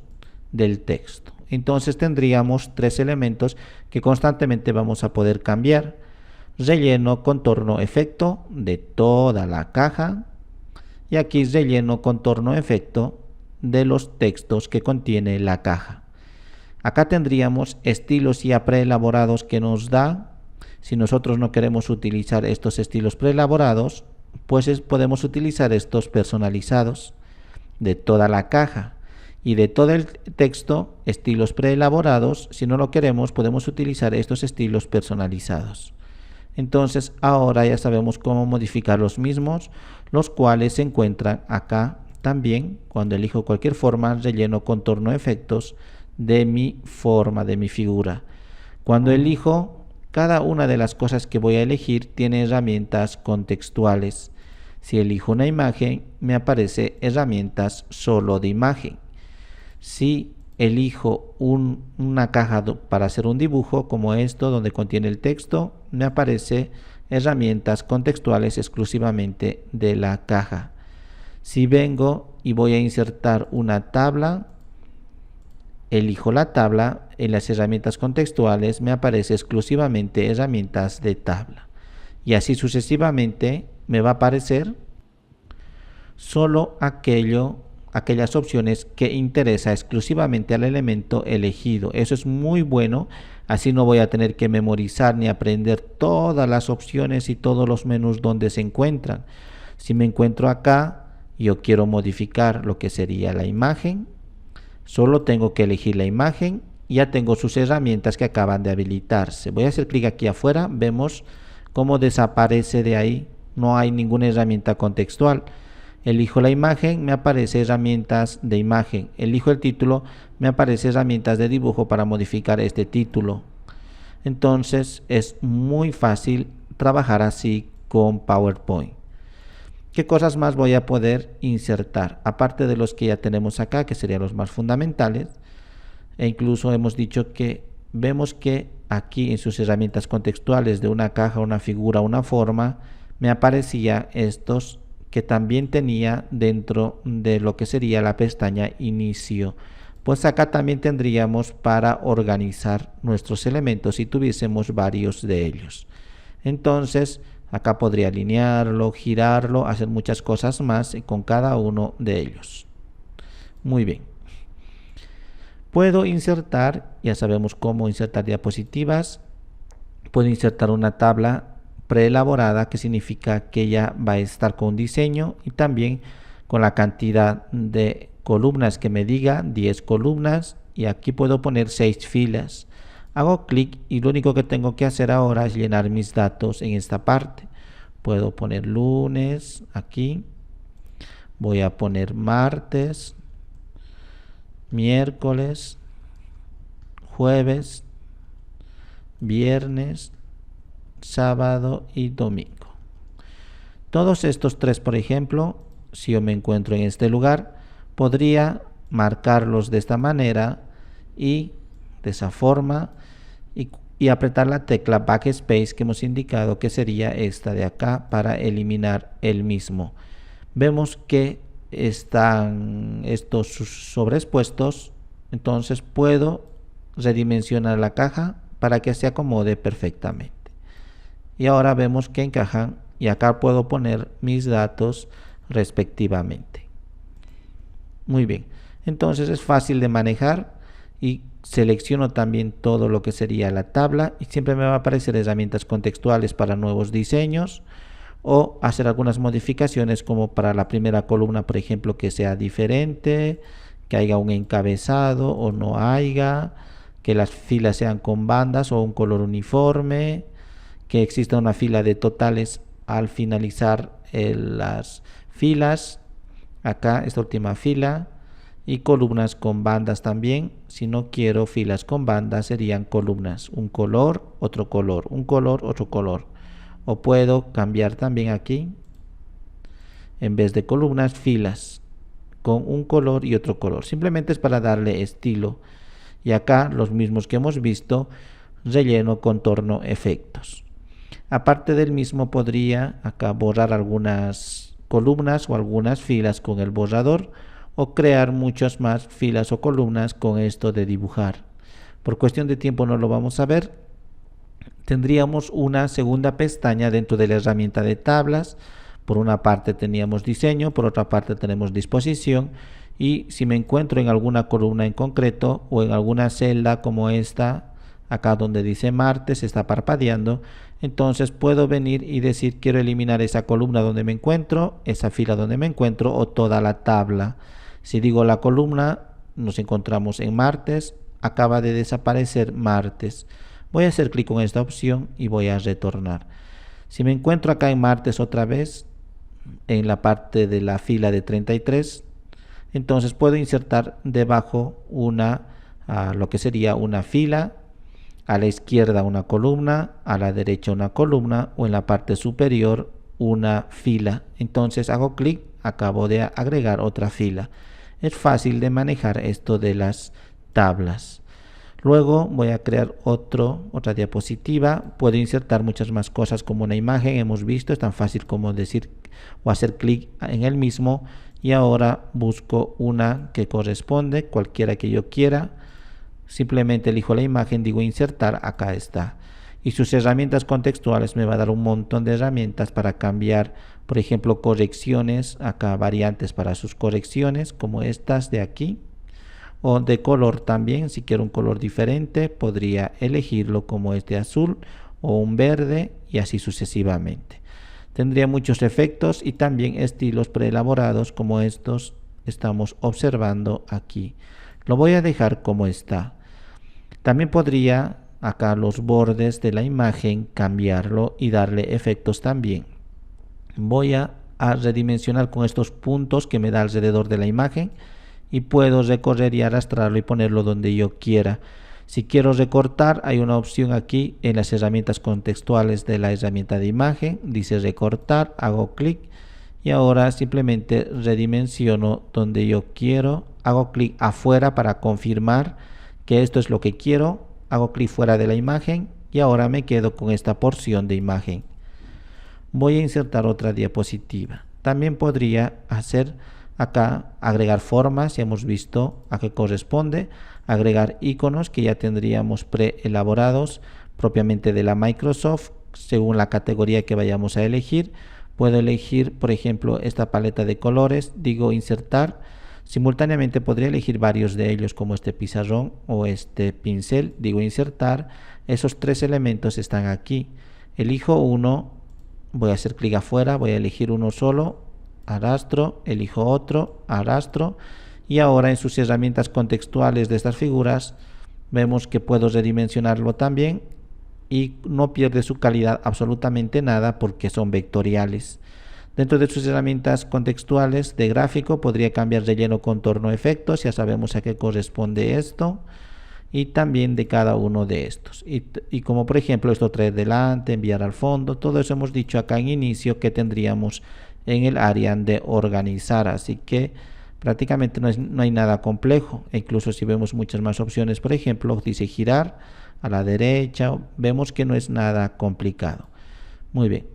del texto. Entonces tendríamos tres elementos que constantemente vamos a poder cambiar: relleno, contorno, efecto de toda la caja. Y aquí relleno, contorno, efecto de los textos que contiene la caja. Acá tendríamos estilos ya preelaborados que nos da. Si nosotros no queremos utilizar estos estilos preelaborados, pues podemos utilizar estos personalizados de toda la caja. Y de todo el texto, estilos preelaborados. Si no lo queremos, podemos utilizar estos estilos personalizados. Entonces ahora ya sabemos cómo modificar los mismos, los cuales se encuentran acá también cuando elijo cualquier forma, relleno, contorno, efectos de mi forma, de mi figura. Cuando elijo, cada una de las cosas que voy a elegir tiene herramientas contextuales. Si elijo una imagen, me aparece herramientas solo de imagen. Si elijo una caja para hacer un dibujo como esto, donde contiene el texto, me aparece herramientas contextuales exclusivamente de la caja. Si vengo y voy a insertar una tabla, elijo la tabla, en las herramientas contextuales me aparece exclusivamente herramientas de tabla. Y así sucesivamente me va a aparecer solo aquellas opciones que interesa exclusivamente al elemento elegido. Eso es muy bueno, así no voy a tener que memorizar ni aprender todas las opciones y todos los menús donde se encuentran. Si me encuentro acá, yo quiero modificar lo que sería la imagen, solo tengo que elegir la imagen, ya tengo sus herramientas que acaban de habilitarse. Voy a hacer clic aquí afuera, vemos cómo desaparece de ahí, no hay ninguna herramienta contextual. Elijo la imagen, me aparece herramientas de imagen. Elijo el título, me aparece herramientas de dibujo para modificar este título. Entonces es muy fácil trabajar así con PowerPoint. ¿Qué cosas más voy a poder insertar? Aparte de los que ya tenemos acá, que serían los más fundamentales. E incluso hemos dicho que vemos que aquí en sus herramientas contextuales de una caja, una figura, una forma, me aparecía estos que también tenía dentro de lo que sería la pestaña inicio. Pues acá también tendríamos para organizar nuestros elementos si tuviésemos varios de ellos. Entonces acá podría alinearlo, girarlo, hacer muchas cosas más con cada uno de ellos. Muy bien. Puedo insertar, ya sabemos cómo insertar diapositivas. Puedo insertar una tabla preelaborada, que significa que ya va a estar con un diseño y también con la cantidad de columnas que me diga, 10 columnas, y aquí puedo poner 6 filas. Hago clic y lo único que tengo que hacer ahora es llenar mis datos en esta parte. Puedo poner lunes aquí. Voy a poner martes, miércoles, jueves, viernes, sábado y domingo. Todos estos tres, por ejemplo, si yo me encuentro en este lugar, podría marcarlos de esta manera y de esa forma y apretar la tecla Backspace que hemos indicado que sería esta de acá para eliminar el mismo. Vemos que están estos sobreexpuestos, entonces puedo redimensionar la caja para que se acomode perfectamente. Y ahora vemos que encajan y acá puedo poner mis datos respectivamente. Muy bien, entonces es fácil de manejar y selecciono también todo lo que sería la tabla y siempre me va a aparecer herramientas contextuales para nuevos diseños o hacer algunas modificaciones como para la primera columna, por ejemplo, que sea diferente, que haya un encabezado o no haya, que las filas sean con bandas o un color uniforme, que exista una fila de totales al finalizar las filas, acá esta última fila, y columnas con bandas también. Si no quiero filas con bandas, serían columnas, un color, otro color, un color, otro color. O puedo cambiar también aquí, en vez de columnas, filas con un color y otro color. Simplemente es para darle estilo. Y acá los mismos que hemos visto, relleno, contorno, efectos. Aparte del mismo podría acá borrar algunas columnas o algunas filas con el borrador o crear muchas más filas o columnas con esto de dibujar. Por cuestión de tiempo no lo vamos a ver. Tendríamos una segunda pestaña dentro de la herramienta de tablas. Por una parte teníamos diseño, por otra parte tenemos disposición, y si me encuentro en alguna columna en concreto o en alguna celda como esta, acá donde dice martes, está parpadeando, entonces puedo venir y decir quiero eliminar esa columna donde me encuentro, esa fila donde me encuentro o toda la tabla. Si digo la columna, nos encontramos en martes, acaba de desaparecer martes. Voy a hacer clic con esta opción y voy a retornar. Si me encuentro acá en martes otra vez, en la parte de la fila de 33, entonces puedo insertar debajo lo que sería una fila, a la izquierda una columna, a la derecha una columna o en la parte superior una fila. Entonces hago clic, acabo de agregar otra fila. Es fácil de manejar esto de las tablas. Luego voy a crear otra diapositiva. Puedo insertar muchas más cosas como una imagen. Hemos visto, es tan fácil como decir o hacer clic en el mismo. Y ahora busco una que corresponde, cualquiera que yo quiera. Simplemente elijo la imagen, digo insertar, acá está. Y sus herramientas contextuales me va a dar un montón de herramientas para cambiar, por ejemplo, correcciones, acá variantes para sus correcciones, como estas de aquí. O de color también, si quiero un color diferente, podría elegirlo como este azul o un verde y así sucesivamente. Tendría muchos efectos y también estilos preelaborados como estos estamos observando aquí. Lo voy a dejar como está. También podría acá los bordes de la imagen cambiarlo y darle efectos también. Voy a redimensionar con estos puntos que me da alrededor de la imagen y puedo recorrer y arrastrarlo y ponerlo donde yo quiera. Si quiero recortar, hay una opción aquí en las herramientas contextuales de la herramienta de imagen, dice recortar, hago clic y ahora simplemente redimensiono donde yo quiero, hago clic afuera para confirmar que esto es lo que quiero, hago clic fuera de la imagen y ahora me quedo con esta porción de imagen. Voy a insertar otra diapositiva. También podría hacer acá agregar formas, ya hemos visto a qué corresponde, agregar iconos que ya tendríamos preelaborados propiamente de la Microsoft según la categoría que vayamos a elegir. Puedo elegir, por ejemplo, esta paleta de colores, digo insertar, simultáneamente podría elegir varios de ellos como este pizarrón o este pincel, digo insertar, esos tres elementos están aquí, elijo uno, voy a hacer clic afuera, voy a elegir uno solo, arrastro, elijo otro, arrastro y ahora en sus herramientas contextuales de estas figuras vemos que puedo redimensionarlo también y no pierde su calidad absolutamente nada porque son vectoriales. Dentro de sus herramientas contextuales de gráfico podría cambiar relleno, contorno, efectos, ya sabemos a qué corresponde esto, y también de cada uno de estos. Y como por ejemplo esto, traer delante, enviar al fondo, todo eso hemos dicho acá en inicio que tendríamos en el área de organizar, así que prácticamente no hay nada complejo. E incluso si vemos muchas más opciones, por ejemplo, dice girar a la derecha, vemos que no es nada complicado. Muy bien.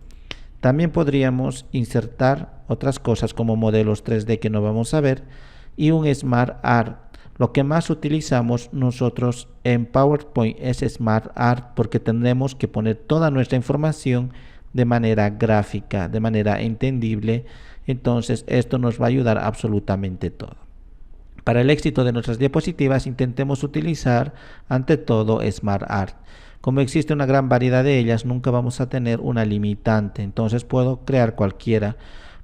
También podríamos insertar otras cosas como modelos 3D que no vamos a ver y un Smart Art. Lo que más utilizamos nosotros en PowerPoint es Smart Art porque tendremos que poner toda nuestra información de manera gráfica, de manera entendible. Entonces esto nos va a ayudar absolutamente todo. Para el éxito de nuestras diapositivas intentemos utilizar ante todo Smart Art. Como existe una gran variedad de ellas, nunca vamos a tener una limitante, entonces puedo crear cualquiera.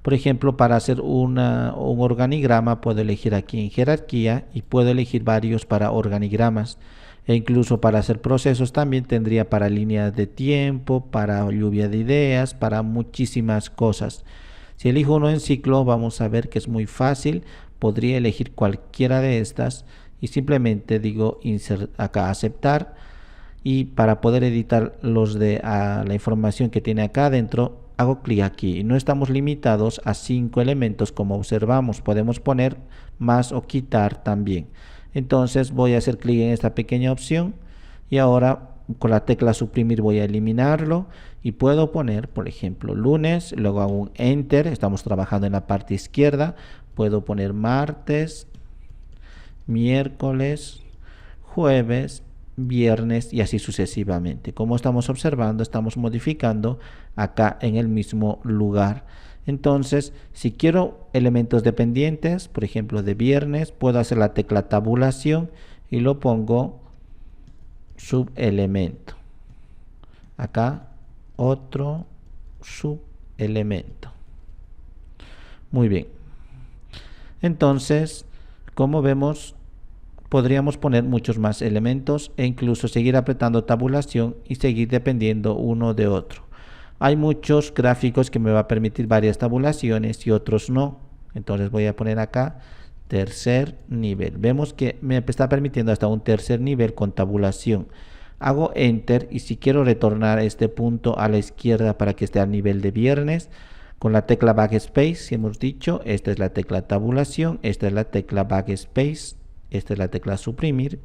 Por ejemplo, para hacer un organigrama puedo elegir aquí en jerarquía y puedo elegir varios para organigramas. E incluso para hacer procesos también tendría para líneas de tiempo, para lluvia de ideas, para muchísimas cosas. Si elijo uno en ciclo, vamos a ver que es muy fácil. Podría elegir cualquiera de estas y simplemente digo insert acá, aceptar. Y para poder editar la información que tiene acá adentro, hago clic aquí y no estamos limitados a 5 elementos como observamos, podemos poner más o quitar también. Entonces voy a hacer clic en esta pequeña opción y ahora con la tecla suprimir voy a eliminarlo y puedo poner por ejemplo lunes, luego hago un enter, estamos trabajando en la parte izquierda, puedo poner martes, miércoles, jueves, viernes y así sucesivamente. Como estamos observando, estamos modificando acá en el mismo lugar. Entonces, si quiero elementos dependientes, por ejemplo de viernes, puedo hacer la tecla tabulación y lo pongo subelemento. Acá otro subelemento. Muy bien. Entonces, como vemos, podríamos poner muchos más elementos e incluso seguir apretando tabulación y seguir dependiendo uno de otro. Hay muchos gráficos que me va a permitir varias tabulaciones y otros no. Entonces voy a poner acá tercer nivel. Vemos que me está permitiendo hasta un tercer nivel con tabulación. Hago enter y si quiero retornar este punto a la izquierda para que esté al nivel de viernes, con la tecla backspace, si hemos dicho, esta es la tecla tabulación, esta es la tecla backspace. Esta es la tecla suprimir.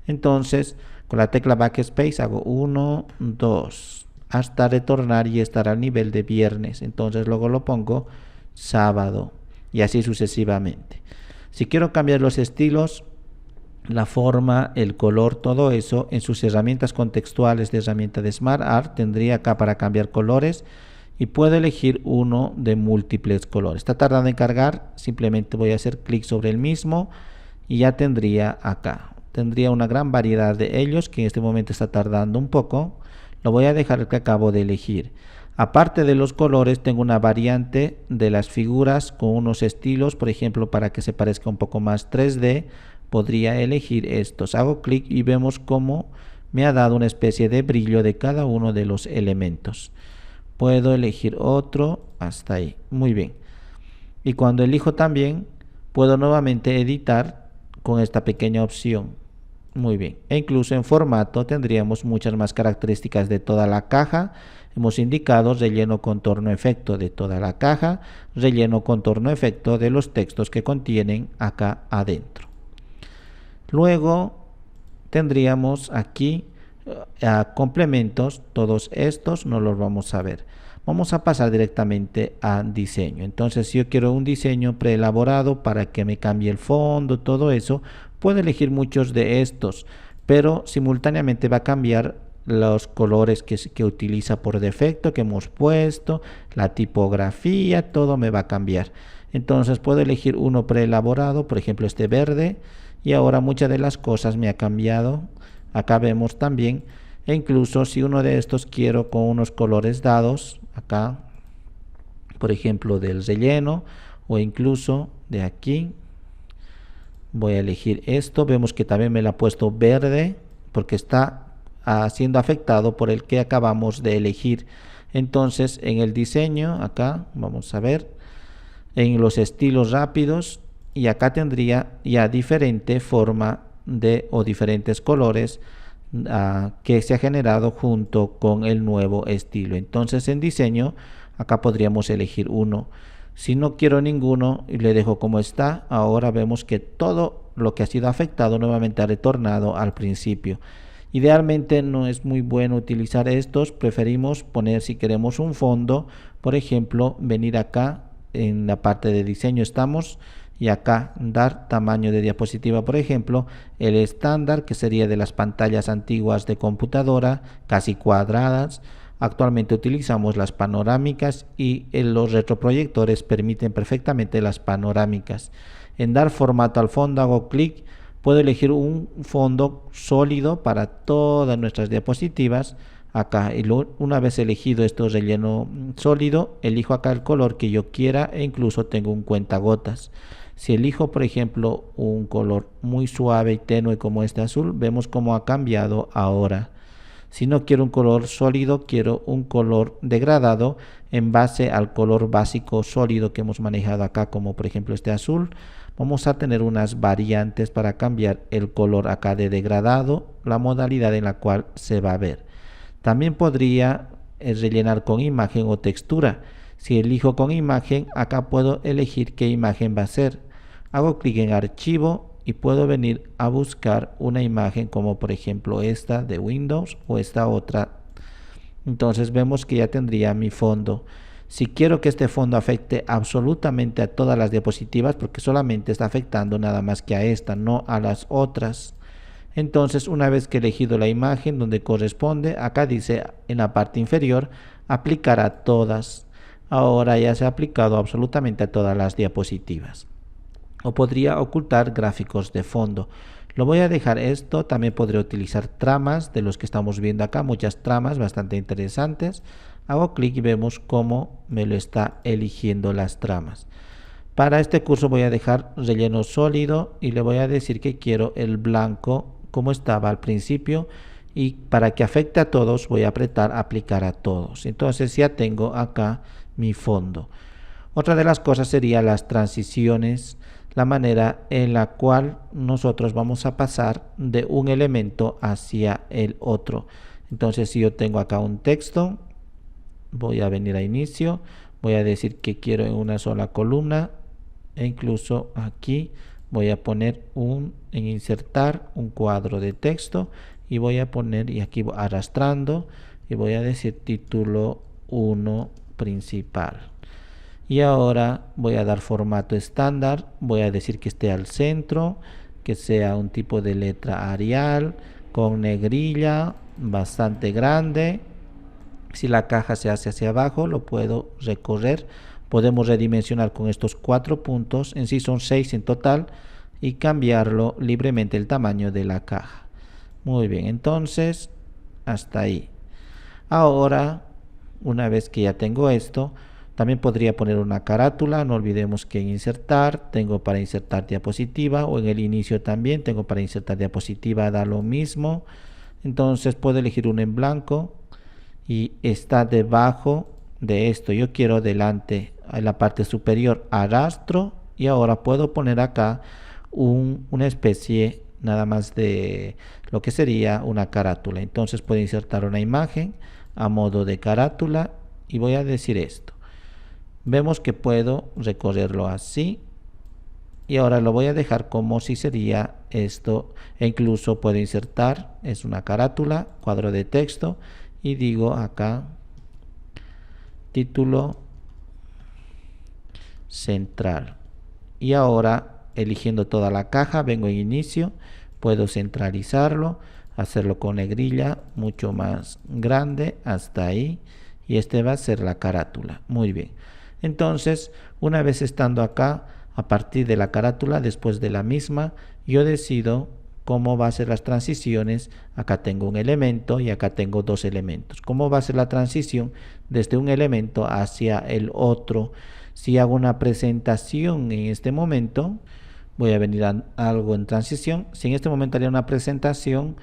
Entonces, con la tecla backspace hago 1, 2, hasta retornar y estar al nivel de viernes. Entonces, luego lo pongo sábado y así sucesivamente. Si quiero cambiar los estilos, la forma, el color, todo eso, en sus herramientas contextuales de herramienta de Smart Art, tendría acá para cambiar colores y puedo elegir uno de múltiples colores. Está tardando en cargar, simplemente voy a hacer clic sobre el mismo y ya tendría acá, tendría una gran variedad de ellos que en este momento está tardando un poco. Lo voy a dejar el que acabo de elegir. Aparte de los colores, tengo una variante de las figuras con unos estilos, por ejemplo, para que se parezca un poco más 3D, podría elegir estos. Hago clic y vemos cómo me ha dado una especie de brillo de cada uno de los elementos. Puedo elegir otro hasta ahí. Muy bien. Y cuando elijo también, puedo nuevamente editar con esta pequeña opción. Muy bien. E incluso en formato tendríamos muchas más características de toda la caja. Hemos indicado relleno, contorno, efecto de toda la caja, relleno, contorno, efecto de los textos que contienen acá adentro. Luego tendríamos aquí complementos, todos estos no los vamos a ver. Vamos a pasar directamente a diseño. Entonces, si yo quiero un diseño preelaborado para que me cambie el fondo, todo eso, puedo elegir muchos de estos, pero simultáneamente va a cambiar los colores que utiliza por defecto, que hemos puesto, la tipografía, todo me va a cambiar. Entonces, puedo elegir uno preelaborado, por ejemplo, este verde, y ahora muchas de las cosas me ha cambiado. Acá vemos también, e incluso si uno de estos quiero con unos colores dados, acá, por ejemplo, del relleno, o incluso de aquí, voy a elegir esto. Vemos que también me la ha puesto verde, porque está siendo afectado por el que acabamos de elegir. Entonces en el diseño, acá vamos a ver, en los estilos rápidos, y acá tendría ya diferente forma o diferentes colores que se ha generado junto con el nuevo estilo. Entonces en diseño acá podríamos elegir uno. Si no quiero ninguno y le dejo como está, ahora vemos que todo lo que ha sido afectado nuevamente ha retornado al principio. Idealmente no es muy bueno utilizar estos, preferimos poner, si queremos un fondo, por ejemplo, venir acá en la parte de diseño estamos, y acá dar tamaño de diapositiva, por ejemplo el estándar, que sería de las pantallas antiguas de computadora, casi cuadradas. Actualmente utilizamos las panorámicas y los retroproyectores permiten perfectamente las panorámicas. En dar formato al fondo hago clic, puedo elegir un fondo sólido para todas nuestras diapositivas. Acá, una vez elegido esto relleno sólido, elijo acá el color que yo quiera e incluso tengo un cuentagotas. Si elijo, por ejemplo, un color muy suave y tenue como este azul, vemos cómo ha cambiado ahora. Si no quiero un color sólido, quiero un color degradado en base al color básico sólido que hemos manejado acá, como por ejemplo este azul. Vamos a tener unas variantes para cambiar el color acá de degradado, la modalidad en la cual se va a ver. También podría rellenar con imagen o textura. Si elijo con imagen, acá puedo elegir qué imagen va a ser. Hago clic en archivo y puedo venir a buscar una imagen como por ejemplo esta de Windows o esta otra. Entonces vemos que ya tendría mi fondo. Si quiero que este fondo afecte absolutamente a todas las diapositivas, porque solamente está afectando nada más que a esta, no a las otras. Entonces una vez que he elegido la imagen donde corresponde, acá dice en la parte inferior, aplicar a todas. Ahora ya se ha aplicado absolutamente a todas las diapositivas. O podría ocultar gráficos de fondo. Lo voy a dejar esto. También podría utilizar tramas de los que estamos viendo acá, muchas tramas bastante interesantes. Hago clic y vemos cómo me lo está eligiendo las tramas. Para este curso voy a dejar relleno sólido y le voy a decir que quiero el blanco como estaba al principio, y para que afecte a todos voy a apretar aplicar a todos. Entonces ya tengo acá mi fondo. Otra de las cosas sería las transiciones, la manera en la cual nosotros vamos a pasar de un elemento hacia el otro. Entonces si yo tengo acá un texto, voy a venir a inicio, voy a decir que quiero en una sola columna e incluso aquí voy a poner en insertar un cuadro de texto y voy a poner, y aquí arrastrando, y voy a decir título 1 principal. Y ahora voy a dar formato estándar, voy a decir que esté al centro, que sea un tipo de letra Arial con negrilla bastante grande. Si la caja se hace hacia abajo, lo puedo recorrer. Podemos redimensionar con estos 4 puntos, en sí son 6 en total, y cambiarlo libremente el tamaño de la caja. Muy bien, entonces hasta ahí. Ahora, una vez que ya tengo esto, también podría poner una carátula. No olvidemos que en insertar tengo para insertar diapositiva, o en el inicio también tengo para insertar diapositiva, da lo mismo. Entonces puedo elegir uno en blanco y está debajo de esto. Yo quiero delante, en la parte superior, arrastro y ahora puedo poner acá una especie nada más de lo que sería una carátula. Entonces puedo insertar una imagen a modo de carátula y voy a decir esto. Vemos que puedo recorrerlo así y ahora lo voy a dejar como si sería esto, e incluso puedo insertar, es una carátula, cuadro de texto, y digo acá título central. Y ahora eligiendo toda la caja, vengo en inicio, puedo centralizarlo, hacerlo con negrilla mucho más grande hasta ahí, y este va a ser la carátula. Muy bien, entonces una vez estando acá, a partir de la carátula, después de la misma, yo decido cómo va a ser las transiciones. Acá tengo un elemento y acá tengo dos elementos. ¿Cómo va a ser la transición desde un elemento hacia el otro? Si hago una presentación en este momento, voy a venir a algo en transición. Si en este momento haría una presentación,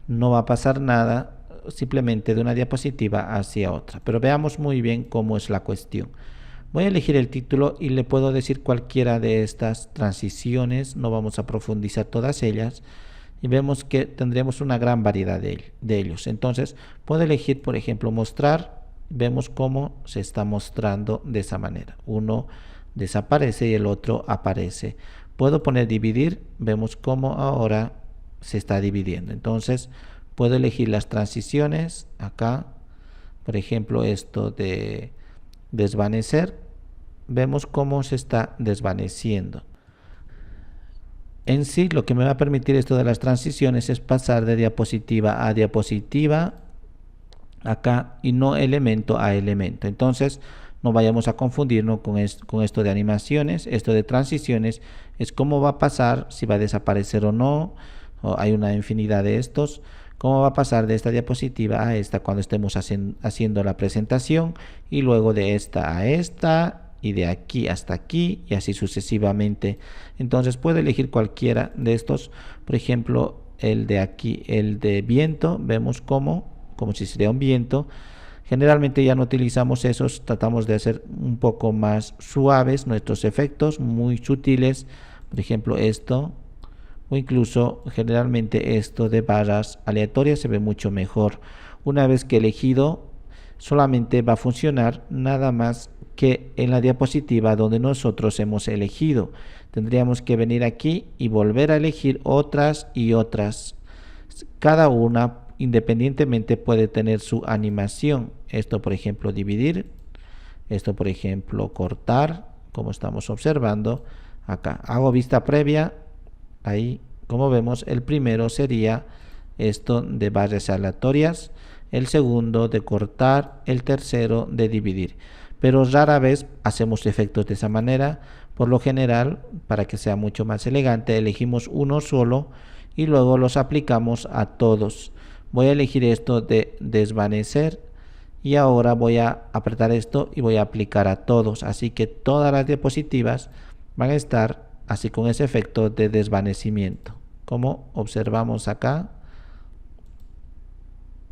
no va a pasar nada, simplemente de una diapositiva hacia otra. Pero veamos muy bien cómo es la cuestión. Voy a elegir el título y le puedo decir cualquiera de estas transiciones, no vamos a profundizar todas ellas, y vemos que tendremos una gran variedad de ellos. Entonces puedo elegir, por ejemplo, mostrar, vemos cómo se está mostrando de esa manera. Uno desaparece y el otro aparece. Puedo poner dividir, vemos cómo ahora se está dividiendo. Entonces puedo elegir las transiciones acá, por ejemplo esto de desvanecer, vemos cómo se está desvaneciendo. En sí, lo que me va a permitir esto de las transiciones es pasar de diapositiva a diapositiva acá y no elemento a elemento. Entonces no vayamos a confundirnos con esto de animaciones. Esto de transiciones es cómo va a pasar, si va a desaparecer o no, o hay una infinidad de estos, cómo va a pasar de esta diapositiva a esta cuando estemos haciendo la presentación, y luego de esta a esta, y de aquí hasta aquí, y así sucesivamente. Entonces puedo elegir cualquiera de estos. Por ejemplo, el de aquí, el de viento, vemos como si sería un viento. Generalmente ya no utilizamos esos, tratamos de hacer un poco más suaves nuestros efectos, muy sutiles. Por ejemplo esto, o incluso generalmente esto de barras aleatorias se ve mucho mejor. Una vez que he elegido, solamente va a funcionar nada más que en la diapositiva donde nosotros hemos elegido. Tendríamos que venir aquí y volver a elegir otras y otras. Cada una independientemente puede tener su animación. Esto, por ejemplo, dividir. Esto, por ejemplo, cortar, como estamos observando acá. Hago vista previa. Ahí, como vemos, el primero sería esto de barras aleatorias, el segundo de cortar, el tercero de dividir. Pero rara vez hacemos efectos de esa manera. Por lo general, para que sea mucho más elegante, elegimos uno solo y luego los aplicamos a todos. Voy a elegir esto de desvanecer y ahora voy a apretar esto y voy a aplicar a todos. Así que todas las diapositivas van a estar así con ese efecto de desvanecimiento, como observamos acá.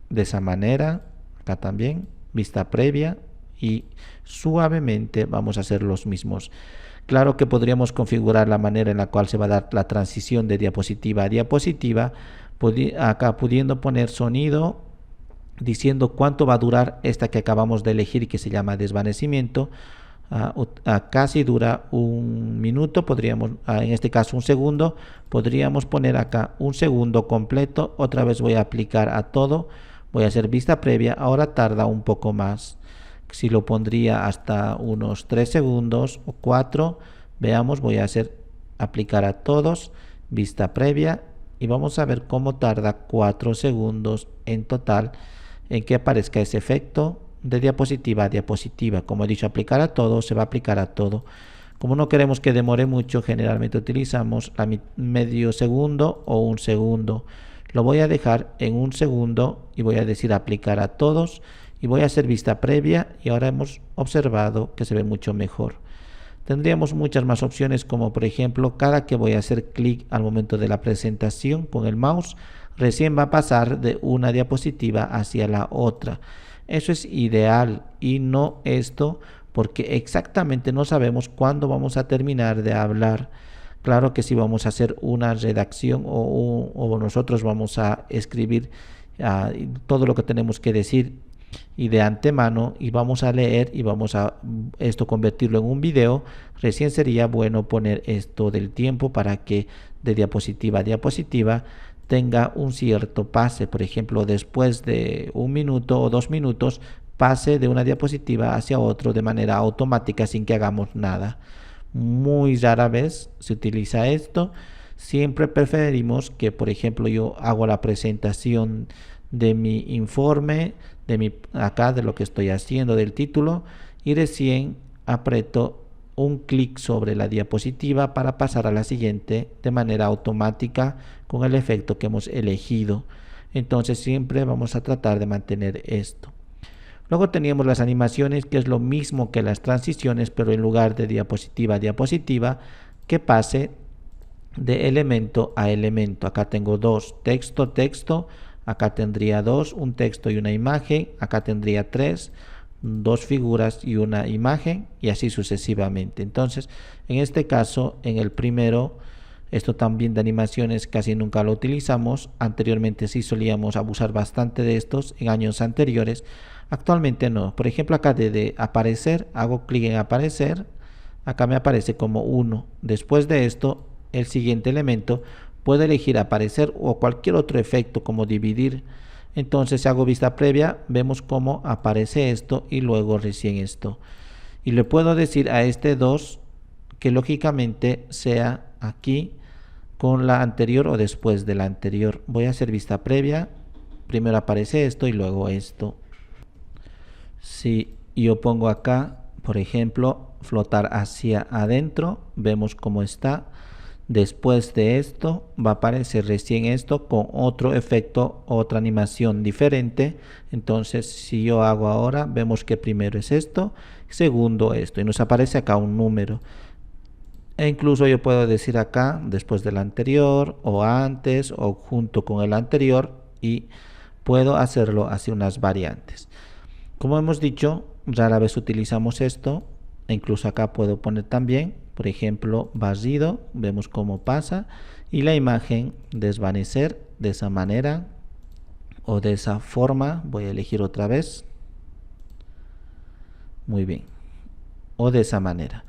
De esa manera, acá también, vista previa, y suavemente vamos a hacer los mismos. Claro que podríamos configurar la manera en la cual se va a dar la transición de diapositiva a diapositiva, acá pudiendo poner sonido, diciendo cuánto va a durar esta que acabamos de elegir, que se llama desvanecimiento. Casi dura un minuto, podríamos, en este caso un segundo, podríamos poner acá un segundo completo. Otra vez voy a aplicar a todo, voy a hacer vista previa, ahora tarda un poco más. Si lo pondría hasta unos 3 segundos o 4, veamos, voy a hacer aplicar a todos, vista previa, y vamos a ver cómo tarda 4 segundos en total en que aparezca ese efecto de diapositiva a diapositiva. Como he dicho, aplicar a todo, se va a aplicar a todo. Como no queremos que demore mucho, generalmente utilizamos medio segundo o un segundo. Lo voy a dejar en un segundo y voy a decir aplicar a todos y voy a hacer vista previa, y ahora hemos observado que se ve mucho mejor. Tendríamos muchas más opciones, como por ejemplo, cada que voy a hacer clic al momento de la presentación con el mouse, recién va a pasar de una diapositiva hacia la otra. Eso es ideal, y no esto, porque exactamente no sabemos cuándo vamos a terminar de hablar. Claro que si vamos a hacer una redacción o nosotros vamos a escribir todo lo que tenemos que decir y de antemano, y vamos a leer y vamos a esto convertirlo en un video, recién sería bueno poner esto del tiempo para que de diapositiva a diapositiva tenga un cierto pase. Por ejemplo, después de 1 minuto o 2 minutos pase de una diapositiva hacia otro de manera automática sin que hagamos nada. Muy rara vez se utiliza esto. Siempre preferimos que, por ejemplo, yo hago la presentación de mi informe, acá de lo que estoy haciendo, del título, y recién aprieto un clic sobre la diapositiva para pasar a la siguiente de manera automática con el efecto que hemos elegido. Entonces siempre vamos a tratar de mantener esto. Luego teníamos las animaciones, que es lo mismo que las transiciones, pero en lugar de diapositiva a diapositiva, que pase de elemento a elemento. Acá tengo dos, texto, texto. acá tendría 2, un texto y una imagen, acá tendría 3, 2 figuras y una imagen, y así sucesivamente. Entonces, en este caso, en el primero, esto también de animaciones casi nunca lo utilizamos. Anteriormente sí solíamos abusar bastante de estos en años anteriores. Actualmente no. Por ejemplo, acá de aparecer, hago clic en aparecer. Acá me aparece como 1. Después de esto, el siguiente elemento, puedo elegir aparecer o cualquier otro efecto como dividir. Entonces, si hago vista previa, vemos cómo aparece esto y luego recién esto. Y le puedo decir a este 2 que lógicamente sea aquí con la anterior o después de la anterior. Voy a hacer vista previa. Primero aparece esto y luego esto. Si yo pongo acá, por ejemplo, flotar hacia adentro, vemos cómo está. Después de esto va a aparecer recién esto con otro efecto, otra animación diferente. Entonces, si yo hago ahora, vemos que primero es esto, segundo esto, y nos aparece acá un número. E incluso yo puedo decir acá, después del anterior, o antes, o junto con el anterior, y puedo hacerlo hacia unas variantes. Como hemos dicho, rara vez utilizamos esto, e incluso acá puedo poner también, por ejemplo, barrido, vemos cómo pasa, y la imagen desvanecer de esa manera o de esa forma. Voy a elegir otra vez. Muy bien. O de esa manera.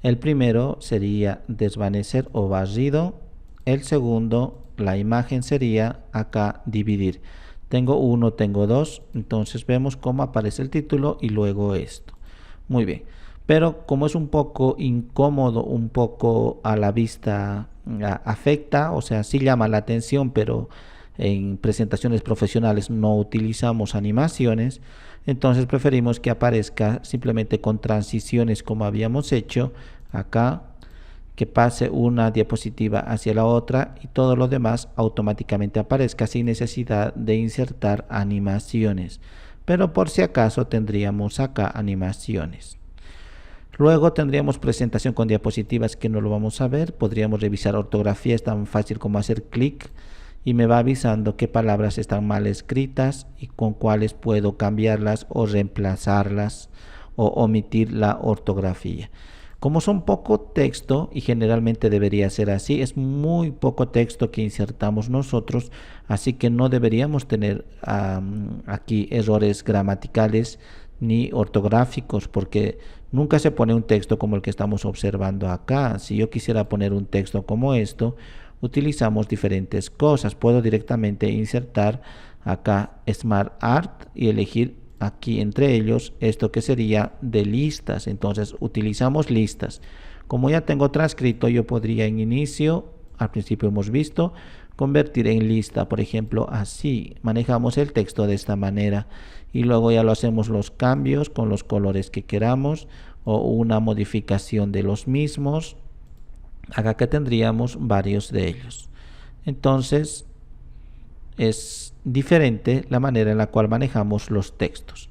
El primero sería desvanecer o barrido. El segundo, la imagen sería acá dividir. Tengo 1, tengo 2, entonces vemos cómo aparece el título y luego esto. Muy bien, pero como es un poco incómodo, un poco a la vista afecta, o sea, sí llama la atención, pero en presentaciones profesionales no utilizamos animaciones, entonces preferimos que aparezca simplemente con transiciones como habíamos hecho acá, que pase una diapositiva hacia la otra y todo lo demás automáticamente aparezca sin necesidad de insertar animaciones. Pero por si acaso tendríamos acá animaciones. Luego tendríamos presentación con diapositivas, que no lo vamos a ver. Podríamos revisar ortografía, es tan fácil como hacer clic y me va avisando qué palabras están mal escritas y con cuáles puedo cambiarlas o reemplazarlas o omitir la ortografía. Como son poco texto, y generalmente debería ser así, es muy poco texto que insertamos nosotros, así que no deberíamos tener aquí errores gramaticales ni ortográficos, porque nunca se pone un texto como el que estamos observando acá. Si yo quisiera poner un texto como esto, utilizamos diferentes cosas. Puedo directamente insertar acá Smart Art y elegir aquí entre ellos esto que sería de listas. Entonces utilizamos listas. Como ya tengo transcrito, yo podría en inicio, al principio hemos visto, convertir en lista, por ejemplo, así. Manejamos el texto de esta manera y luego ya lo hacemos los cambios con los colores que queramos o una modificación de los mismos. Acá que tendríamos varios de ellos. Entonces es diferente la manera en la cual manejamos los textos.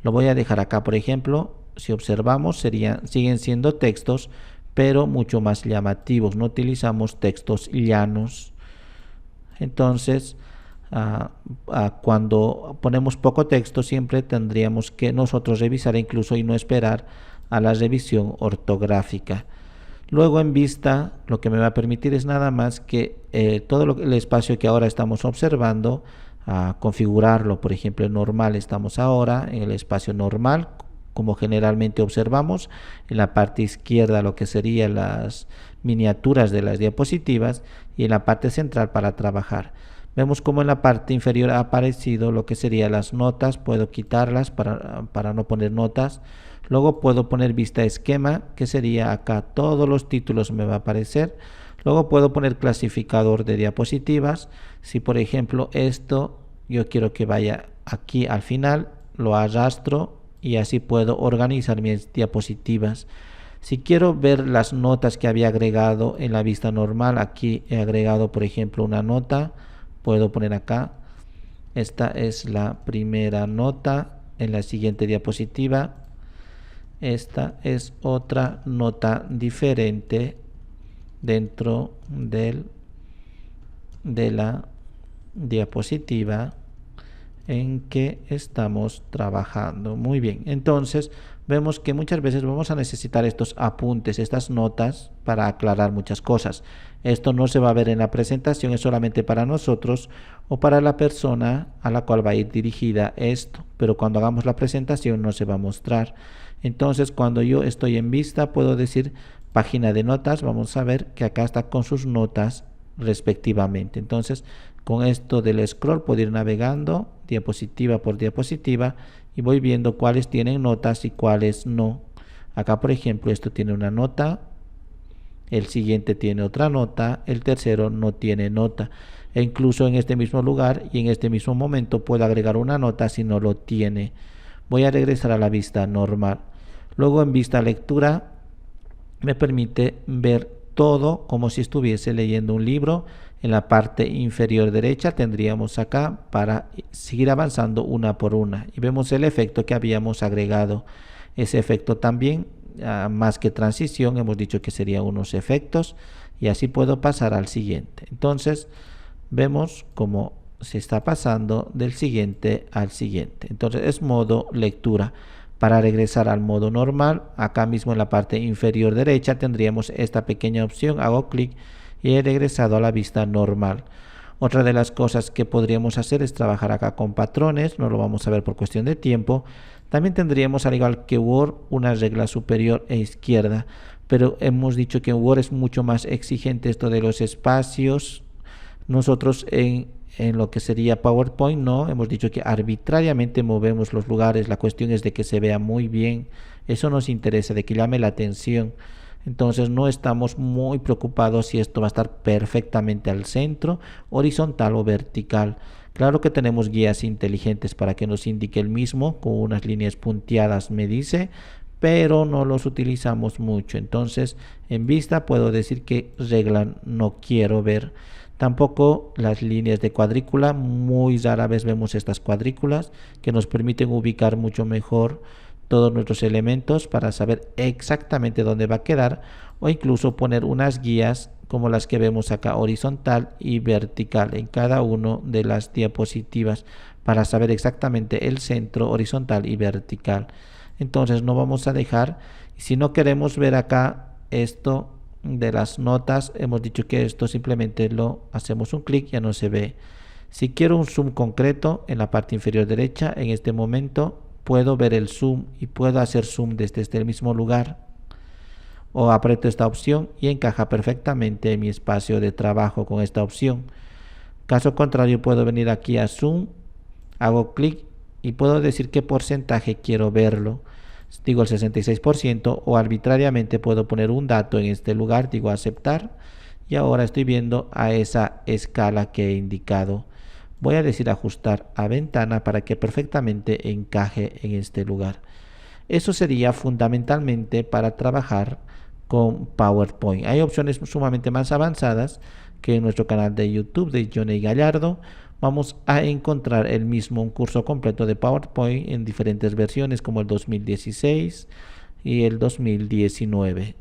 Lo voy a dejar acá, por ejemplo. Si observamos, siguen siendo textos, pero mucho más llamativos. No utilizamos textos llanos. Entonces, cuando ponemos poco texto, siempre tendríamos que nosotros revisar incluso y no esperar a la revisión ortográfica. Luego en vista, lo que me va a permitir es nada más que todo el espacio que ahora estamos observando, configurarlo. Por ejemplo, en normal estamos ahora en el espacio normal, como generalmente observamos, en la parte izquierda lo que serían las miniaturas de las diapositivas y en la parte central para trabajar. Vemos como en la parte inferior ha aparecido lo que serían las notas. Puedo quitarlas para no poner notas. Luego puedo poner vista esquema, que sería acá todos los títulos me va a aparecer. Luego puedo poner clasificador de diapositivas. Si por ejemplo esto yo quiero que vaya aquí al final, lo arrastro y así puedo organizar mis diapositivas. Si quiero ver las notas que había agregado en la vista normal, aquí he agregado por ejemplo una nota. Puedo poner acá, esta es la primera nota. En la siguiente diapositiva, esta es otra nota diferente dentro de la diapositiva. en que estamos trabajando. Muy bien, entonces vemos que muchas veces vamos a necesitar estos apuntes, estas notas para aclarar muchas cosas. Esto no se va a ver en la presentación, es solamente para nosotros o para la persona a la cual va a ir dirigida esto, pero cuando hagamos la presentación no se va a mostrar. Entonces, cuando yo estoy en vista, puedo decir página de notas. Vamos a ver que acá está con sus notas respectivamente. Entonces, con esto del scroll puedo ir navegando diapositiva por diapositiva y voy viendo cuáles tienen notas y cuáles no. Acá, por ejemplo, esto tiene una nota, el siguiente tiene otra nota, el tercero no tiene nota. E incluso en este mismo lugar y en este mismo momento puedo agregar una nota si no lo tiene. Voy a regresar a la vista normal. Luego en vista lectura me permite ver todo como si estuviese leyendo un libro. En la parte inferior derecha tendríamos acá para seguir avanzando una por una y vemos el efecto que habíamos agregado. Ese efecto también, más que transición, hemos dicho que serían unos efectos y así puedo pasar al siguiente. Entonces vemos cómo se está pasando del siguiente al siguiente. Entonces es modo lectura. Para regresar al modo normal, acá mismo en la parte inferior derecha tendríamos esta pequeña opción. Hago clic y he regresado a la vista normal. Otra de las cosas que podríamos hacer es trabajar acá con patrones. No lo vamos a ver por cuestión de tiempo. También tendríamos, al igual que Word, una regla superior e izquierda, pero hemos dicho que Word es mucho más exigente esto de los espacios. Nosotros en lo que sería PowerPoint no, hemos dicho que arbitrariamente movemos los lugares. La cuestión es de que se vea muy bien, eso nos interesa, de que llame la atención. Entonces no estamos muy preocupados si esto va a estar perfectamente al centro, horizontal o vertical. Claro que tenemos guías inteligentes para que nos indique el mismo, con unas líneas punteadas me dice, pero no los utilizamos mucho. Entonces en vista puedo decir que regla no quiero ver. Tampoco las líneas de cuadrícula, muy rara vez vemos estas cuadrículas que nos permiten ubicar mucho mejor todos nuestros elementos para saber exactamente dónde va a quedar, o incluso poner unas guías como las que vemos acá, horizontal y vertical en cada una de las diapositivas para saber exactamente el centro horizontal y vertical. Entonces no vamos a dejar, si no queremos ver acá esto de las notas, hemos dicho que esto simplemente lo hacemos un clic, ya no se ve. Si quiero un zoom concreto en la parte inferior derecha, en este momento puedo ver el zoom y puedo hacer zoom desde este mismo lugar, o aprieto esta opción y encaja perfectamente en mi espacio de trabajo con esta opción. Caso contrario, puedo venir aquí a zoom, hago clic y puedo decir qué porcentaje quiero verlo. Digo el 66%, o arbitrariamente puedo poner un dato en este lugar, digo aceptar, y ahora estoy viendo a esa escala que he indicado. Voy a decir ajustar a ventana para que perfectamente encaje en este lugar. Eso sería fundamentalmente para trabajar con PowerPoint. Hay opciones sumamente más avanzadas que en nuestro canal de YouTube de Johnny Gallardo. Vamos a encontrar el mismo, un curso completo de PowerPoint en diferentes versiones como el 2016 y el 2019.